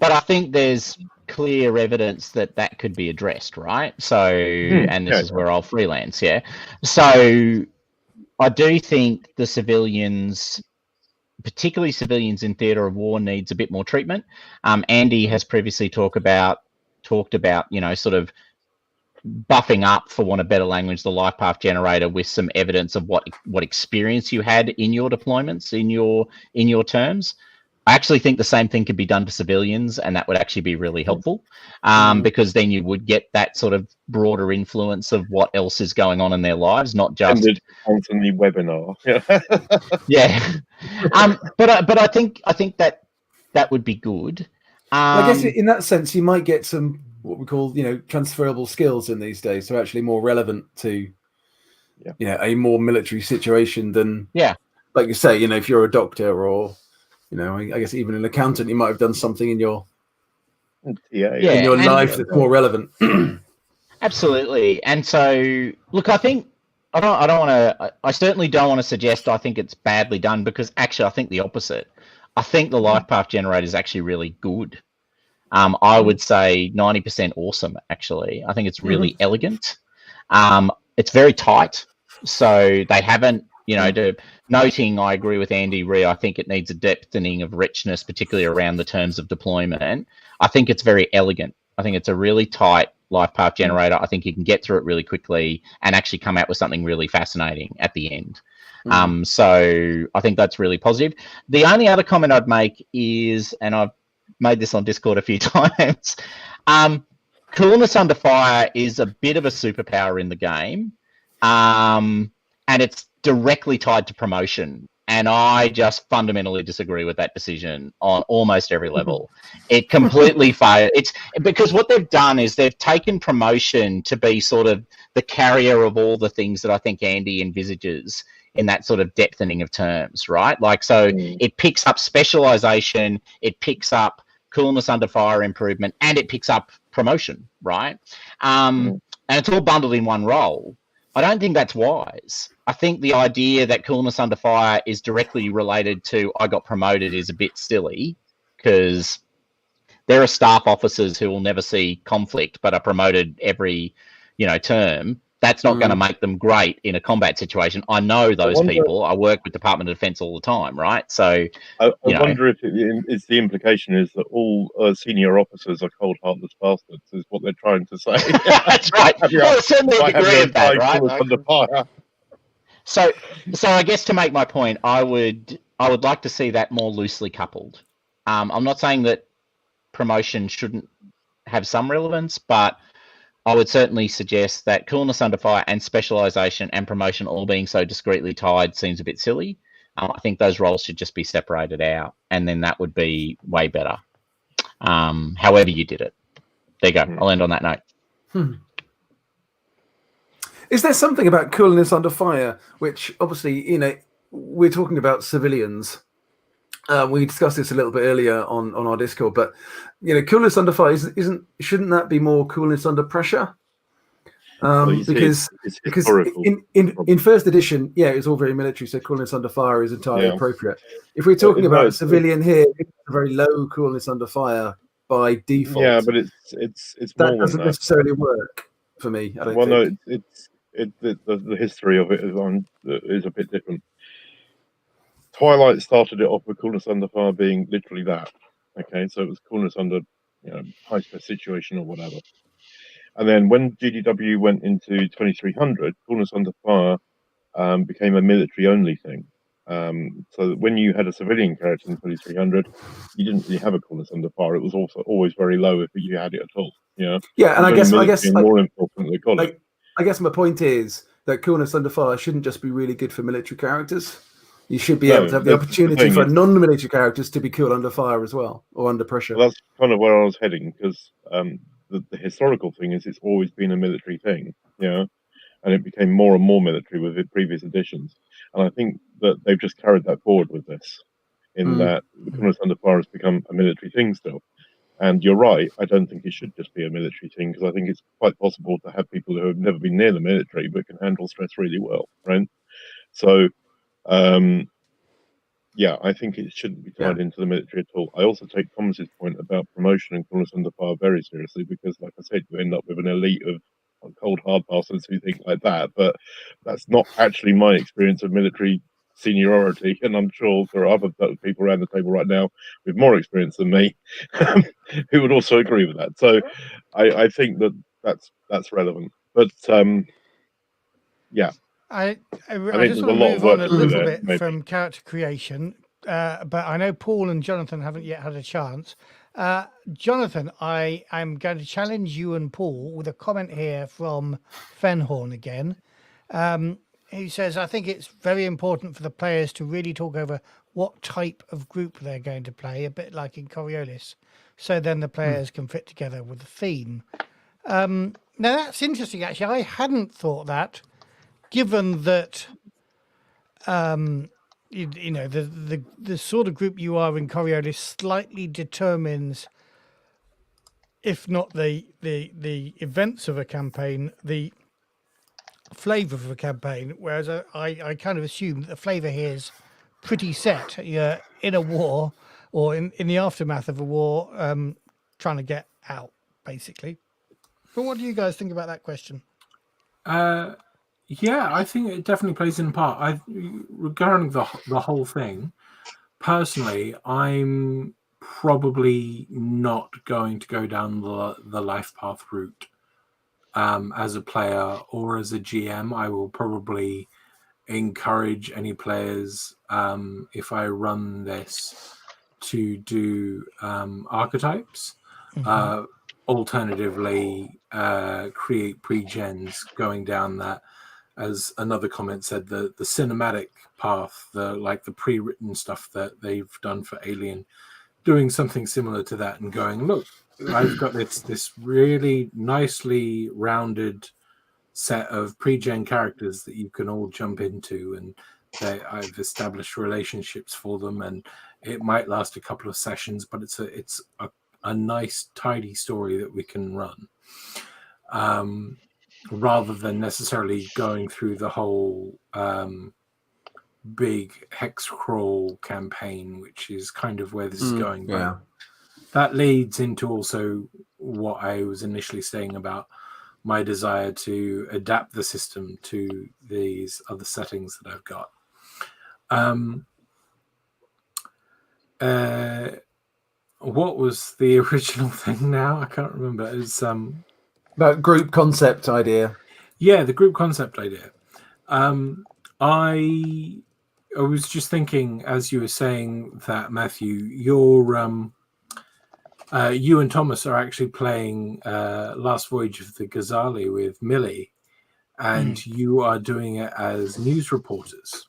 I think there's clear evidence that could be addressed, right? So, and this is where I'll freelance, yeah. So I do think the civilians, particularly civilians in theatre of war, needs a bit more treatment. Andy has previously talked about, sort of buffing up, for want of better language, the life path generator with some evidence of what experience you had in your deployments, in your terms. I actually think the same thing could be done to civilians, and that would actually be really helpful, because then you would get that sort of broader influence of what else is going on in their lives, not just constantly webinar. Yeah, but I think that would be good. I guess in that sense, you might get some what we call transferable skills in these days, so actually more relevant to a more military situation than like you say, if you're a doctor or I guess even an accountant, you might have done something in your life that's more relevant. Absolutely. And so, look, I think I certainly don't want to suggest I think it's badly done, because actually I think the opposite. I think the life path generator is actually really good. I would say 90% awesome, actually. I think it's really elegant. It's very tight. So they haven't, noting, I agree with Andy Ree, I think it needs a depthening of richness, particularly around the terms of deployment. I think it's very elegant. I think it's a really tight life path generator. I think you can get through it really quickly and actually come out with something really fascinating at the end. So I think that's really positive. The only other comment I'd make is, and I've made this on Discord a few times, coolness under fire is a bit of a superpower in the game, and it's directly tied to promotion. And I just fundamentally disagree with that decision on almost every level. It completely failed. It's because what they've done is they've taken promotion to be sort of the carrier of all the things that I think Andy envisages in that sort of depthening of terms, right? Like, so it picks up specialization, it picks up coolness under fire improvement, and it picks up promotion, right? And it's all bundled in one role. I don't think that's wise. I think the idea that coolness under fire is directly related to I got promoted is a bit silly, because there are staff officers who will never see conflict but are promoted every, term. That's not going to make them great in a combat situation. I know those people. I work with Department of Defense all the time, right? So I wonder if it's the implication is that all senior officers are cold, heartless bastards, is what they're trying to say. That's right. Well, certainly a degree of that, right? Under fire. So I guess to make my point, I would like to see that more loosely coupled. I'm not saying that promotion shouldn't have some relevance, but I would certainly suggest that coolness under fire and specialization and promotion all being so discreetly tied seems a bit silly. I think those roles should just be separated out, and then that would be way better. However you did it. There you go. I'll end on that note. Is there something about coolness under fire, which obviously, we're talking about civilians. We discussed this a little bit earlier on our Discord, but coolness under fire shouldn't that be more coolness under pressure? Because in first edition, it's all very military, so coolness under fire is entirely appropriate. If we're talking about a civilian here, it's a very low coolness under fire by default. Yeah, but it's that doesn't necessarily work for me. I don't think. The history of it is a bit different. Twilight started it off with coolness under fire being literally that. Okay, so it was coolness under high stress situation or whatever. And then when GDW went into 2300, coolness under fire became a military only thing. So that when you had a civilian character in 2300, you didn't really have a coolness under fire. It was also always very low if you had it at all. You know. Yeah, and I guess more important than call it. I guess my point is that coolness under fire shouldn't just be really good for military characters. You should be able to have the opportunity for non-military characters to be cool under fire as well, or under pressure. Well, that's kind of where I was heading, because the historical thing is it's always been a military thing, you know, and it became more and more military with the previous editions. And I think that they've just carried that forward with this, in that the coolness under fire has become a military thing still. And you're right, I don't think it should just be a military thing, because I think it's quite possible to have people who have never been near the military but can handle stress really well, right? So, yeah, I think it shouldn't be tied into the military at all. I also take Thomas's point about promotion and coolness under fire very seriously, because, like I said, you end up with an elite of cold hard passes who think like that. But that's not actually my experience of military seniority, and I'm sure there are other people around the table right now with more experience than me who would also agree with that. So I think that's relevant. But yeah, I just want to move on a little bit from character creation, but I know Paul and Jonathan haven't yet had a chance. Jonathan, I am going to challenge you and Paul with a comment here from Fenhorn again. He says, I think it's very important for the players to really talk over what type of group they're going to play, a bit like in Coriolis, so then the players can fit together with a theme. Now, that's interesting, actually. I hadn't thought that, given that, you know, the sort of group you are in Coriolis slightly determines, if not the events of a campaign, the flavour of a campaign, whereas I kind of assume that the flavour here is pretty set. You're in a war, or in the aftermath of a war, trying to get out, basically. But what do you guys think about that question? Yeah, I think it definitely plays in part. Regarding the whole thing, personally, I'm probably not going to go down the life path route. As a player or as a GM, I will probably encourage any players, if I run this, to do archetypes. Alternatively, create pre-gens going down that, as another comment said, the cinematic path, the pre-written stuff that they've done for Alien, doing something similar to that and going, look, I've got this really nicely rounded set of pre-gen characters that you can all jump into, and I've established relationships for them, and it might last a couple of sessions, but it's a nice, tidy story that we can run, rather than necessarily going through the whole big hex crawl campaign, which is kind of where this is going. Yeah. That leads into also what I was initially saying about my desire to adapt the system to these other settings that I've got. What was the original thing now? I can't remember. It was about group concept idea. Yeah, the group concept idea. I was just thinking, as you were saying that, Matthew, you and Thomas are actually playing Last Voyage of the Ghazali with Millie, and you are doing it as news reporters,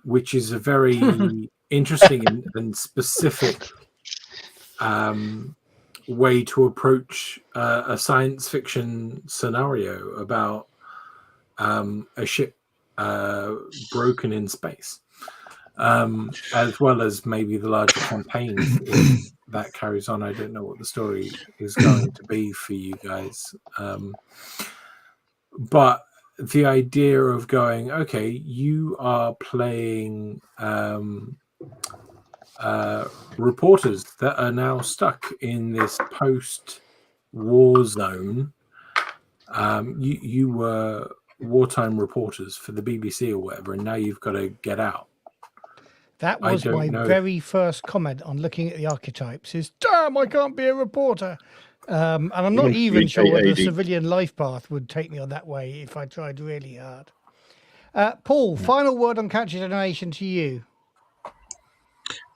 which is a very interesting and specific way to approach a science fiction scenario about a ship broken in space, as well as maybe the larger campaign if that carries on. I don't know what the story is going to be for you guys, but the idea of going, okay, you are playing reporters that are now stuck in this post-war zone. You were wartime reporters for the BBC or whatever, and now you've got to get out. That was my very first comment on looking at the archetypes is, damn, I can't be a reporter. And I'm not even sure whether the civilian life path would take me on that way if I tried really hard. Paul, final word on character generation to you.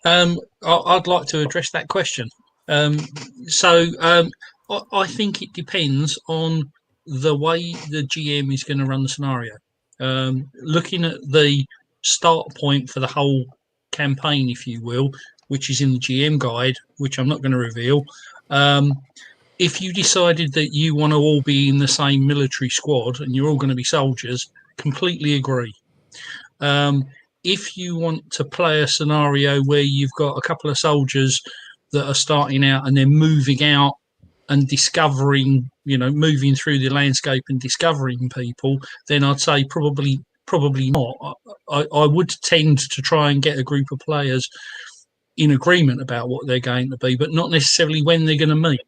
I'd like to address that question. I think it depends on the way the GM is going to run the scenario. Looking at the start point for the whole campaign, if you will, which is in the GM guide, which I'm not going to reveal. If you decided that you want to all be in the same military squad and you're all going to be soldiers, completely agree. If you want to play a scenario where you've got a couple of soldiers that are starting out and then moving out and discovering, moving through the landscape and discovering people, then I'd say probably not. I would tend to try and get a group of players in agreement about what they're going to be, but not necessarily when they're going to meet,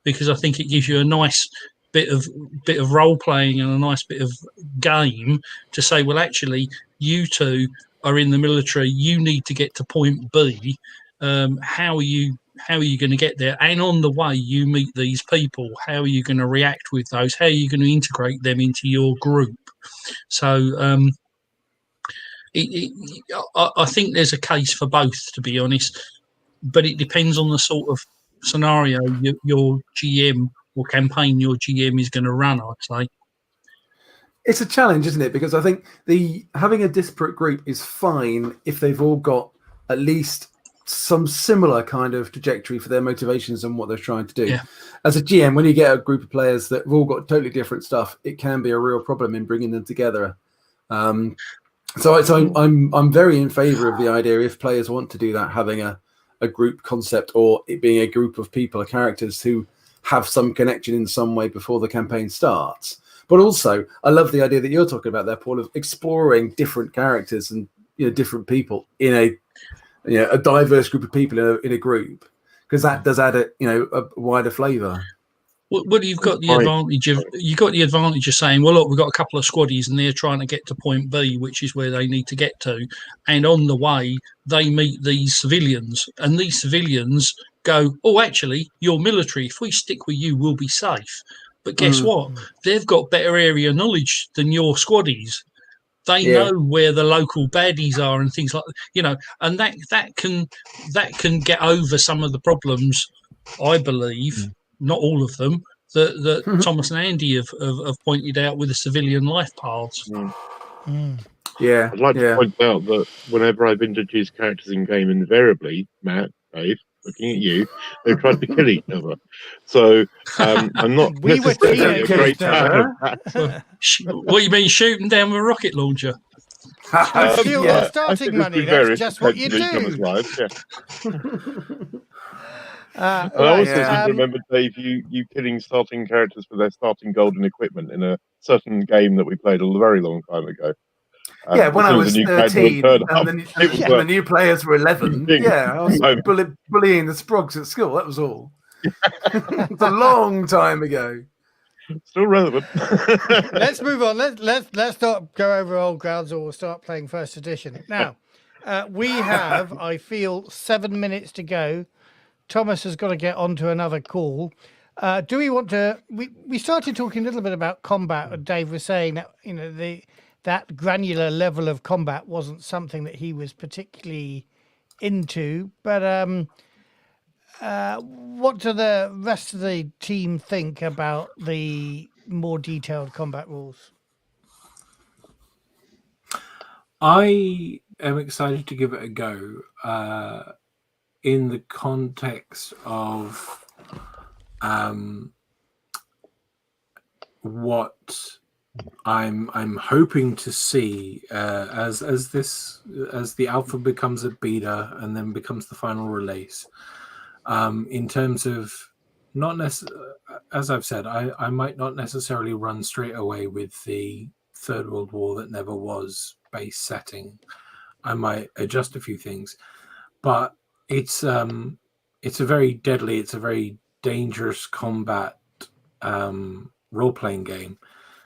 because I think it gives you a nice bit of role playing and a nice bit of game to say, well, actually, you two are in the military. You need to get to point B. How are you going to get there? And on the way, you meet these people. How are you going to react with those? How are you going to integrate them into your group? So I think there's a case for both, to be honest, but it depends on the sort of scenario your GM or campaign your GM is going to run, I'd say. It's a challenge, isn't it? Because I think having a disparate group is fine if they've all got at least some similar kind of trajectory for their motivations and what they're trying to do. Yeah. As a GM, when you get a group of players that have all got totally different stuff, it can be a real problem in bringing them together. So I'm very in favour of the idea, if players want to do that, having a group concept, or it being a group of people or characters who have some connection in some way before the campaign starts. But also, I love the idea that you're talking about there, Paul, of exploring different characters and different people in a diverse group of people in a group, because that does add a wider flavour. Well, you've got the advantage of saying, well, look, we've got a couple of squaddies and they're trying to get to point B, which is where they need to get to, and on the way they meet these civilians, and these civilians go, oh, actually, you're military. If we stick with you, we'll be safe. But guess what? They've got better area knowledge than your squaddies. They know where the local baddies are and things like that, and that can get over some of the problems, I believe. Not all of them, that Thomas and Andy have pointed out with the civilian life paths. Yeah. I'd like to point out that whenever I've introduced characters in game, invariably, Matt, Dave, looking at you, they've tried to kill each other. So I'm not necessarily a great fan of that. What you mean, shooting down with a rocket launcher? Steal our starting money. That's just what you do. Lives, I Right, also seem to remember, Dave, you killing starting characters for their starting golden equipment in a certain game that we played a very long time ago. When I was 13 and the new players were 11, I was bullying the sprogs at school. That was all. It's a long time ago. Still relevant. Let's move on. Let's not go over old grounds, or we'll start playing first edition. Now, we have, I feel, 7 minutes to go. Thomas has got to get onto another call. Do we want to? We started talking a little bit about combat, and Dave was saying that that granular level of combat wasn't something that he was particularly into. But what do the rest of the team think about the more detailed combat rules? I am excited to give it a go. In the context of what I'm hoping to see as the alpha becomes a beta and then becomes the final release, in terms of as I've said, I might not necessarily run straight away with the Third World War that never was base setting. I might adjust a few things, but it's a very deadly, it's a very dangerous combat role-playing game.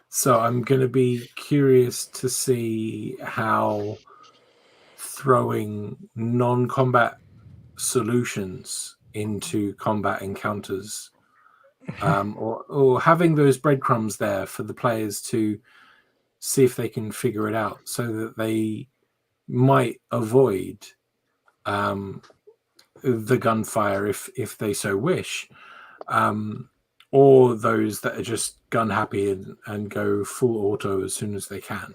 So I'm going to be curious to see how throwing non-combat solutions into combat encounters, or having those breadcrumbs there for the players to see if they can figure it out so that they might avoid the gunfire if they so wish, or those that are just gun happy and go full auto as soon as they can,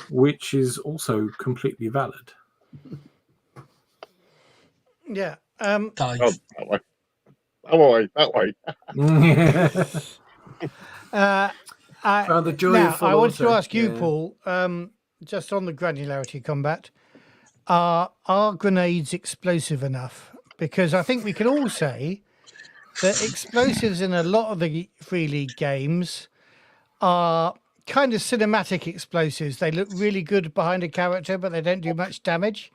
which is also completely valid. Yeah. Dave. Oh, that way. Found the joy Now, of full I wanted to auto. ask you, Yeah. Paul, just on the granularity combat, are grenades explosive enough? Because I think we can all say that explosives in a lot of the Free League games are kind of cinematic explosives. They look really good behind a character, but they don't do much damage.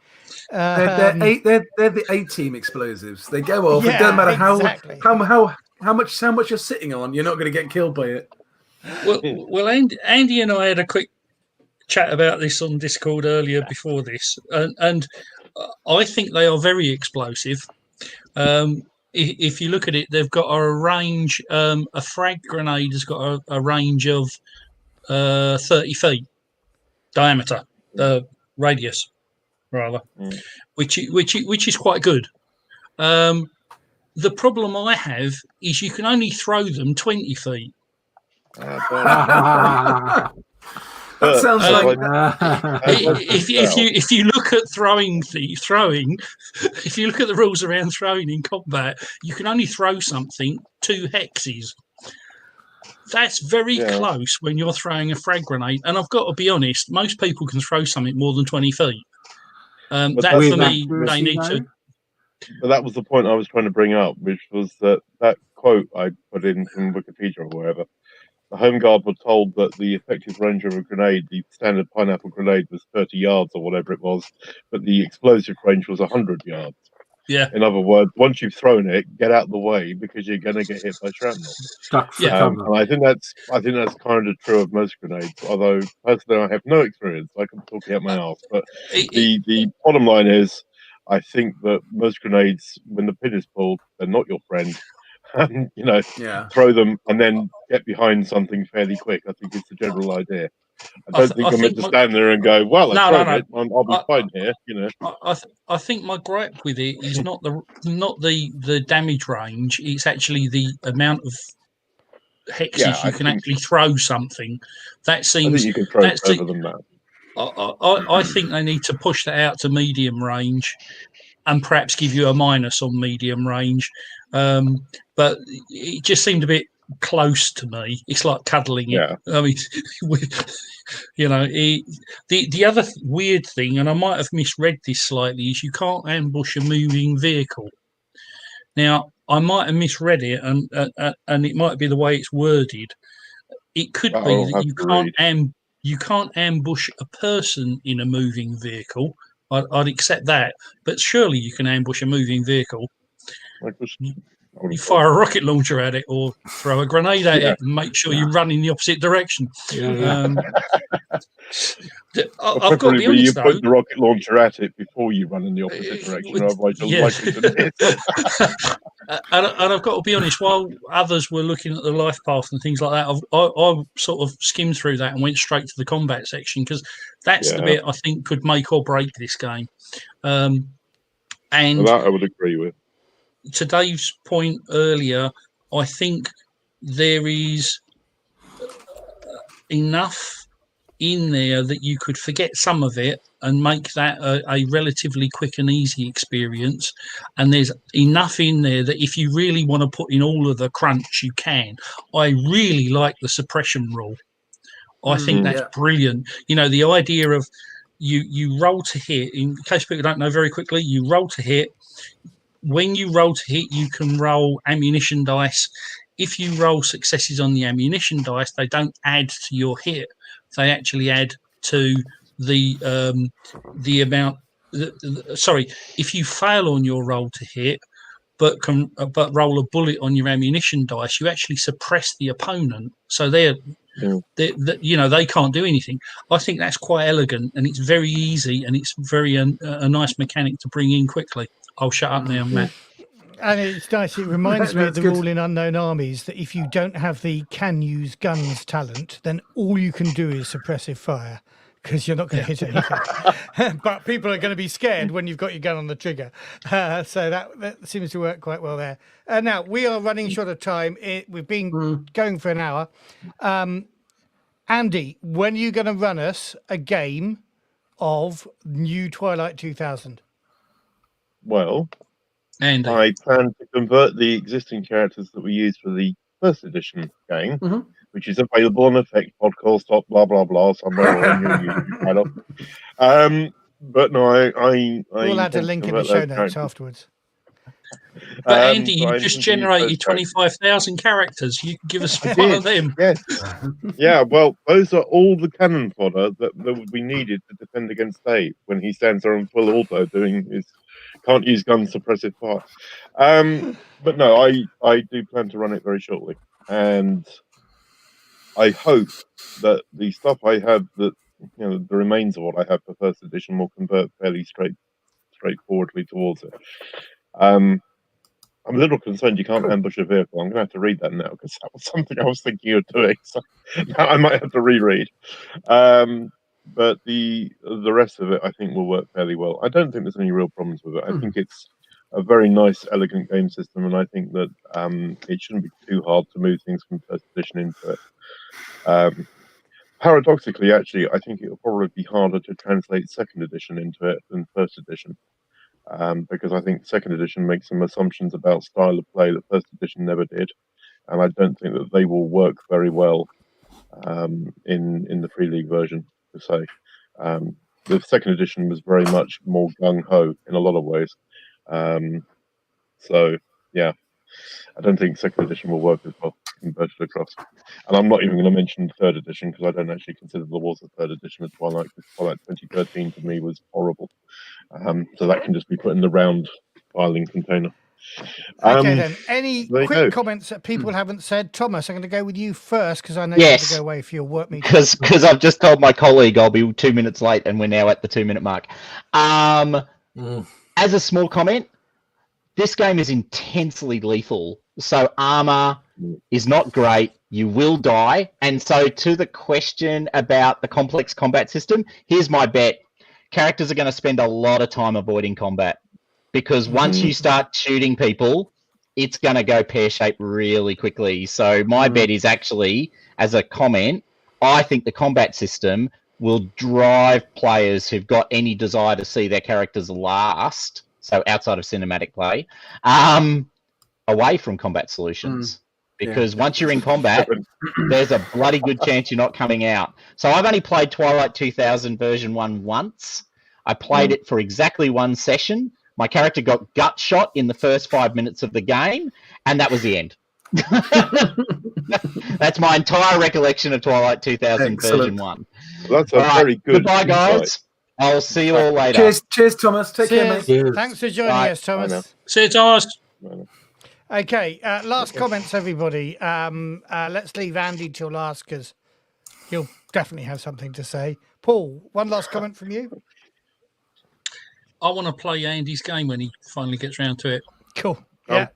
They're the A-team explosives. They go off. Yeah, It doesn't matter exactly. how much you're sitting on. You're not going to get killed by it. Well, Andy and I had a quick chat about this on Discord earlier before this, and I think they are very explosive. If you look at it, they've got a range. A frag grenade has got a range of 30 feet diameter, radius rather, which is quite good. The problem I have is you can only throw them 20 feet. That sounds like if you look at throwing, if you look at the rules around throwing in combat, you can only throw something 2 hexes. That's very close when you're throwing a frag grenade. And I've got to be honest, most people can throw something more than 20 feet. That for me, they need to. But that was the point I was trying to bring up, which was that quote I put in from Wikipedia or wherever. The Home Guard were told that the effective range of a grenade, the standard pineapple grenade, was 30 yards or whatever it was, but the explosive range was 100 yards. Yeah. In other words, once you've thrown it, get out of the way because you're going to get hit by shrapnel. Stuck for cover. And I think that's kind of true of most grenades. Although personally, I have no experience. I can talk out my arse. But the bottom line is, I think that most grenades, when the pin is pulled, they're not your friend. And throw them and then get behind something fairly quick. I think it's the general idea. I don't think I'm meant to stand there and go, well, I'll be fine here. I think my gripe with it is not the damage range. It's actually the amount of hexes you can actually throw something. That seems. I think you can throw further than that. I think they need to push that out to medium range, and perhaps give you a minus on medium range. But it just seemed a bit close to me. It's like cuddling it. Yeah. I mean, the other weird thing, and I might have misread this slightly, is you can't ambush a moving vehicle. Now, I might have misread it, and it might be the way it's worded. It could be that you can't ambush a person in a moving vehicle. I'd accept that, but surely you can ambush a moving vehicle. You fire a rocket launcher at it or throw a grenade at it and make sure you run in the opposite direction. I've got to be honest, you put the rocket launcher at it before you run in the opposite direction, otherwise you're likely to miss. And I've got to be honest, while others were looking at the life path and things like that, I sort of skimmed through that and went straight to the combat section, because that's the bit I think could make or break this game. And that I would agree with. To Dave's point earlier, I think there is enough in there that you could forget some of it and make that a relatively quick and easy experience. And there's enough in there that if you really want to put in all of the crunch, you can. I really like the suppression rule. I think that's brilliant. The idea of you roll to hit, in case people don't know very quickly, you roll to hit. When you roll to hit, you can roll ammunition dice. If you roll successes on the ammunition dice, they don't add to your hit. They actually add to the amount. Sorry, if you fail on your roll to hit, but roll a bullet on your ammunition dice, you actually suppress the opponent. So they can't do anything. I think that's quite elegant, and it's very easy, and it's very a nice mechanic to bring in quickly. I'll shut up now, Matt. And it's nice. It reminds me of That's the good. rule in Unknown Armies that if you don't have the can use guns talent, then all you can do is suppressive fire because you're not going to hit anything. But people are going to be scared when you've got your gun on the trigger. So that seems to work quite well there. Now, we are running short of time. We've been going for an hour. Andy, when are you going to run us a game of new Twilight 2000? Well, Andy. I plan to convert the existing characters that we used for the first edition game, which is available on Effect Podcast, blah blah blah, somewhere or on your YouTube channel. But no, I We'll add a intend to link in the convert show those notes characters. afterwards. But Andy, so I you just intend to use those generated characters. 25,000 characters. You can give us I one did, of them. yes. Yeah, well, those are all the cannon fodder that would be needed to defend against Dave when he stands there in full auto doing his can't use gun suppressive fire. But no, I do plan to run it very shortly, and I hope that the stuff I have, that the remains of what I have for first edition, will convert fairly straightforwardly towards it. I'm a little concerned you can't ambush a vehicle. I'm going to have to read that now because that was something I was thinking of doing. So now I might have to reread. But the rest of it, I think, will work fairly well. I don't think there's any real problems with it. I think it's a very nice, elegant game system, and I think that it shouldn't be too hard to move things from first edition into it. Paradoxically, actually, I think it will probably be harder to translate second edition into it than first edition. Because I think second edition makes some assumptions about style of play that first edition never did, and I don't think that they will work very well in the Free League version, per se. The second edition was very much more gung-ho in a lot of ways. So, yeah, I don't think second edition will work as well converted across. And I'm not even going to mention third edition because I don't actually consider there was a third edition of Twilight, because Twilight 2013 to me was horrible. So that can just be put in the round filing container. Okay, then. Any there you quick go. comments that people haven't said? Thomas, I'm going to go with you first because I know you have to Yes. go away for your work meeting. Because I've just told my colleague I'll be 2 minutes late, and we're now at the 2 minute mark. As a small comment, this game is intensely lethal. So armor is not great. You will die. And so to the question about the complex combat system, here's my bet. Characters are going to spend a lot of time avoiding combat, because once you start shooting people, it's going to go pear-shaped really quickly. So my bet is actually, as a comment, I think the combat system will drive players who've got any desire to see their characters last, so outside of cinematic play, away from combat solutions. Because once you're in combat, there's a bloody good chance you're not coming out. So I've only played Twilight 2000 version 1 once. I played it for exactly one session. My character got gut shot in the first 5 minutes of the game, and that was the end. That's my entire recollection of Twilight 2000 version 1. That's a very good Goodbye, guys. insight. I'll see you all later. Cheers, Thomas. Take care, Cheers. mate. Thanks for joining Bye. us, Thomas. Bye now. See you, Thomas. Okay, last comments, everybody. Let's leave Andy till last because he'll definitely have something to say. Paul, one last comment from you. I want to play Andy's game when he finally gets round to it. Cool. Yeah.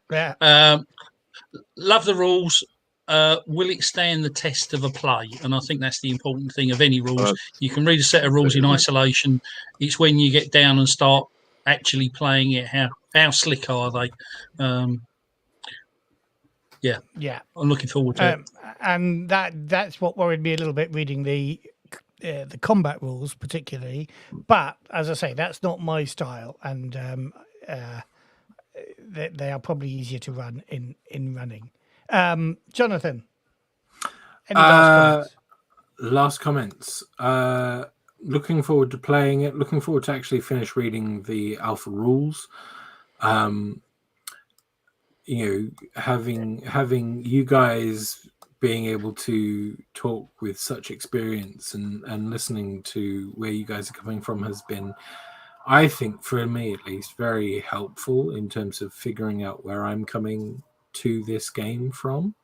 Love the rules. Will it stand the test of a play? And I think that's the important thing of any rules. You can read a set of rules in isolation. It's when you get down and start actually playing it, how slick are they? Yeah. I'm looking forward to it. And that's what worried me a little bit reading the combat rules, particularly. But as I say, that's not my style, and they are probably easier to run in running. Jonathan, any last comments? Looking forward to playing it. Looking forward to actually finish reading the alpha rules. Having you guys being able to talk with such experience and listening to where you guys are coming from has been, I think, for me at least, very helpful in terms of figuring out where I'm coming to this game from.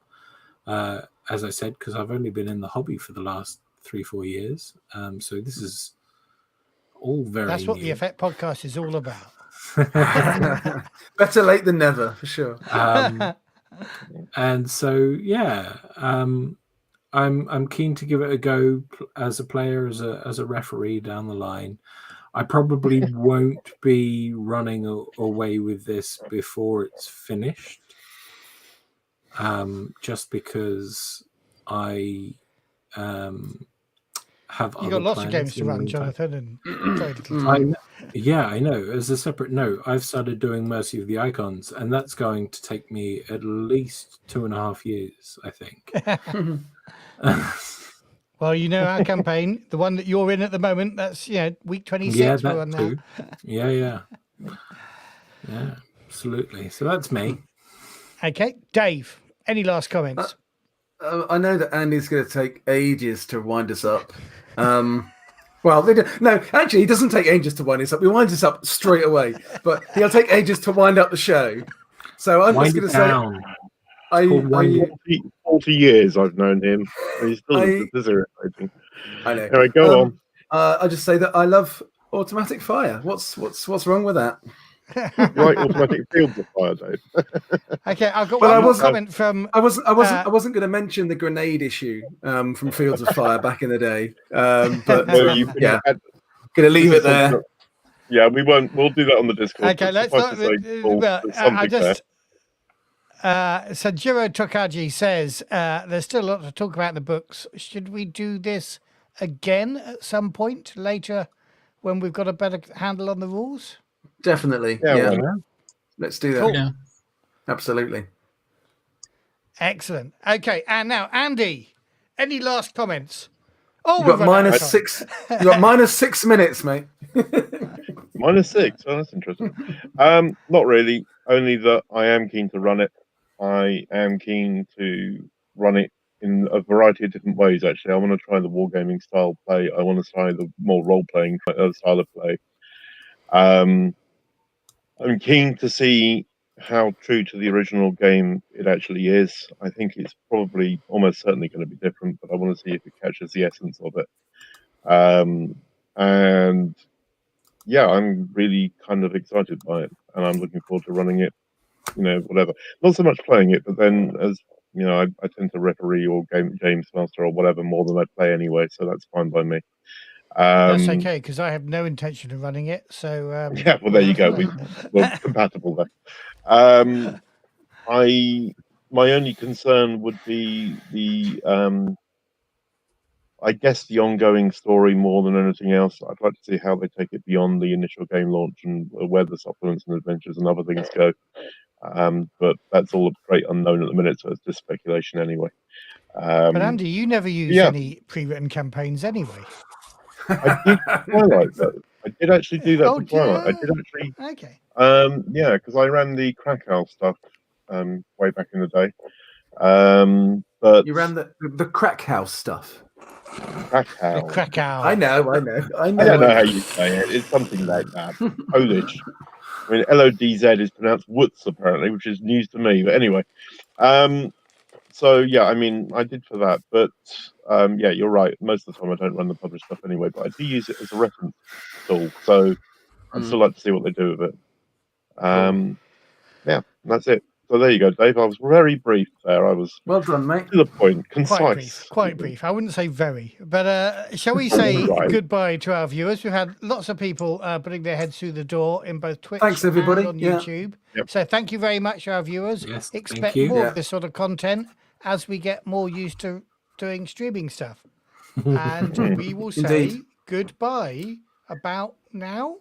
As I said, because I've only been in the hobby for the last 3-4 years. So this is all very That's what new. the Effect Podcast is all about. Better late than never, for sure. And so, yeah, I'm keen to give it a go as a player, as a referee down the line. I probably won't be running away with this before it's finished, just because I have You other got lots of plans games to in the run, meantime. Jonathan, and very little time. I know. As a separate note, I've started doing Mercy of the Icons, and that's going to take me at least 2.5 years, I think. Well, you know our campaign, the one that you're in at the moment. That's week 26. Yeah, we're on that now. too. Yeah, absolutely. So that's me. Okay, Dave. Any last comments? I know that Andy's going to take ages to wind us up. Well, no, actually, he doesn't take ages to wind us up. He winds us up straight away, but he'll take ages to wind up the show. So I'm just going to say, I 40 years I've known him. He's still this is irritating. I know. Anyway, go on. I just say that I love automatic fire. What's wrong with that? Right, automatic fields of fire, Dave. Okay, I've got one more comment from. I wasn't going to mention the grenade issue from Fields of Fire back in the day, but going to leave it there. Yeah, we won't. We'll do that on the Discord. Okay, let's not. Sanjiro Tokaji says there's still a lot to talk about in the books. Should we do this again at some point later when we've got a better handle on the rules? Definitely. Yeah. Let's do that. Cool. Yeah. Absolutely. Excellent. Okay, and now Andy, any last comments? Oh, you got -6. You got -6 minutes, mate. -6. Oh, that's interesting. Not really. Only that I am keen to run it. I am keen to run it in a variety of different ways. Actually, I want to try the wargaming style play. I want to try the more role-playing style of play. I'm keen to see how true to the original game it actually is. I think it's probably almost certainly going to be different, but I want to see if it catches the essence of it. And yeah, I'm really kind of excited by it, and I'm looking forward to running it. Whatever. Not so much playing it, but then as I tend to referee or games master or whatever more than I play anyway, so that's fine by me. That's okay, because I have no intention of running it. So yeah, well, there you go. We're compatible there. My only concern would be I guess the ongoing story more than anything else. I'd like to see how they take it beyond the initial game launch and where the supplements and adventures and other things go. But that's all a great unknown at the minute, so it's just speculation anyway. But Andy, you never use any pre-written campaigns anyway. I did Twilight though. I did actually do that for Twilight. I did actually. Okay. Yeah, because I ran the Krakow stuff way back in the day. But you ran the Crack House stuff. Krakow. The Krakow. I know. I don't know how you say it. It's something like that. Polish. I mean, LODZ is pronounced Wutz apparently, which is news to me. But anyway, so yeah, I mean, I did for that, but yeah, you're right. Most of the time, I don't run the published stuff anyway, but I do use it as a reference tool. So I'd still like to see what they do with it. Yeah, that's it. So there you go, Dave. I was very brief there. I was well done, mate. To the point, concise. Quite brief. I wouldn't say very, but shall we say goodbye to our viewers? We've had lots of people putting their heads through the door in both Twitch and on YouTube. Yep. So thank you very much, our viewers. Yes, expect more of this sort of content as we get more used to doing streaming stuff. And we will say goodbye about now.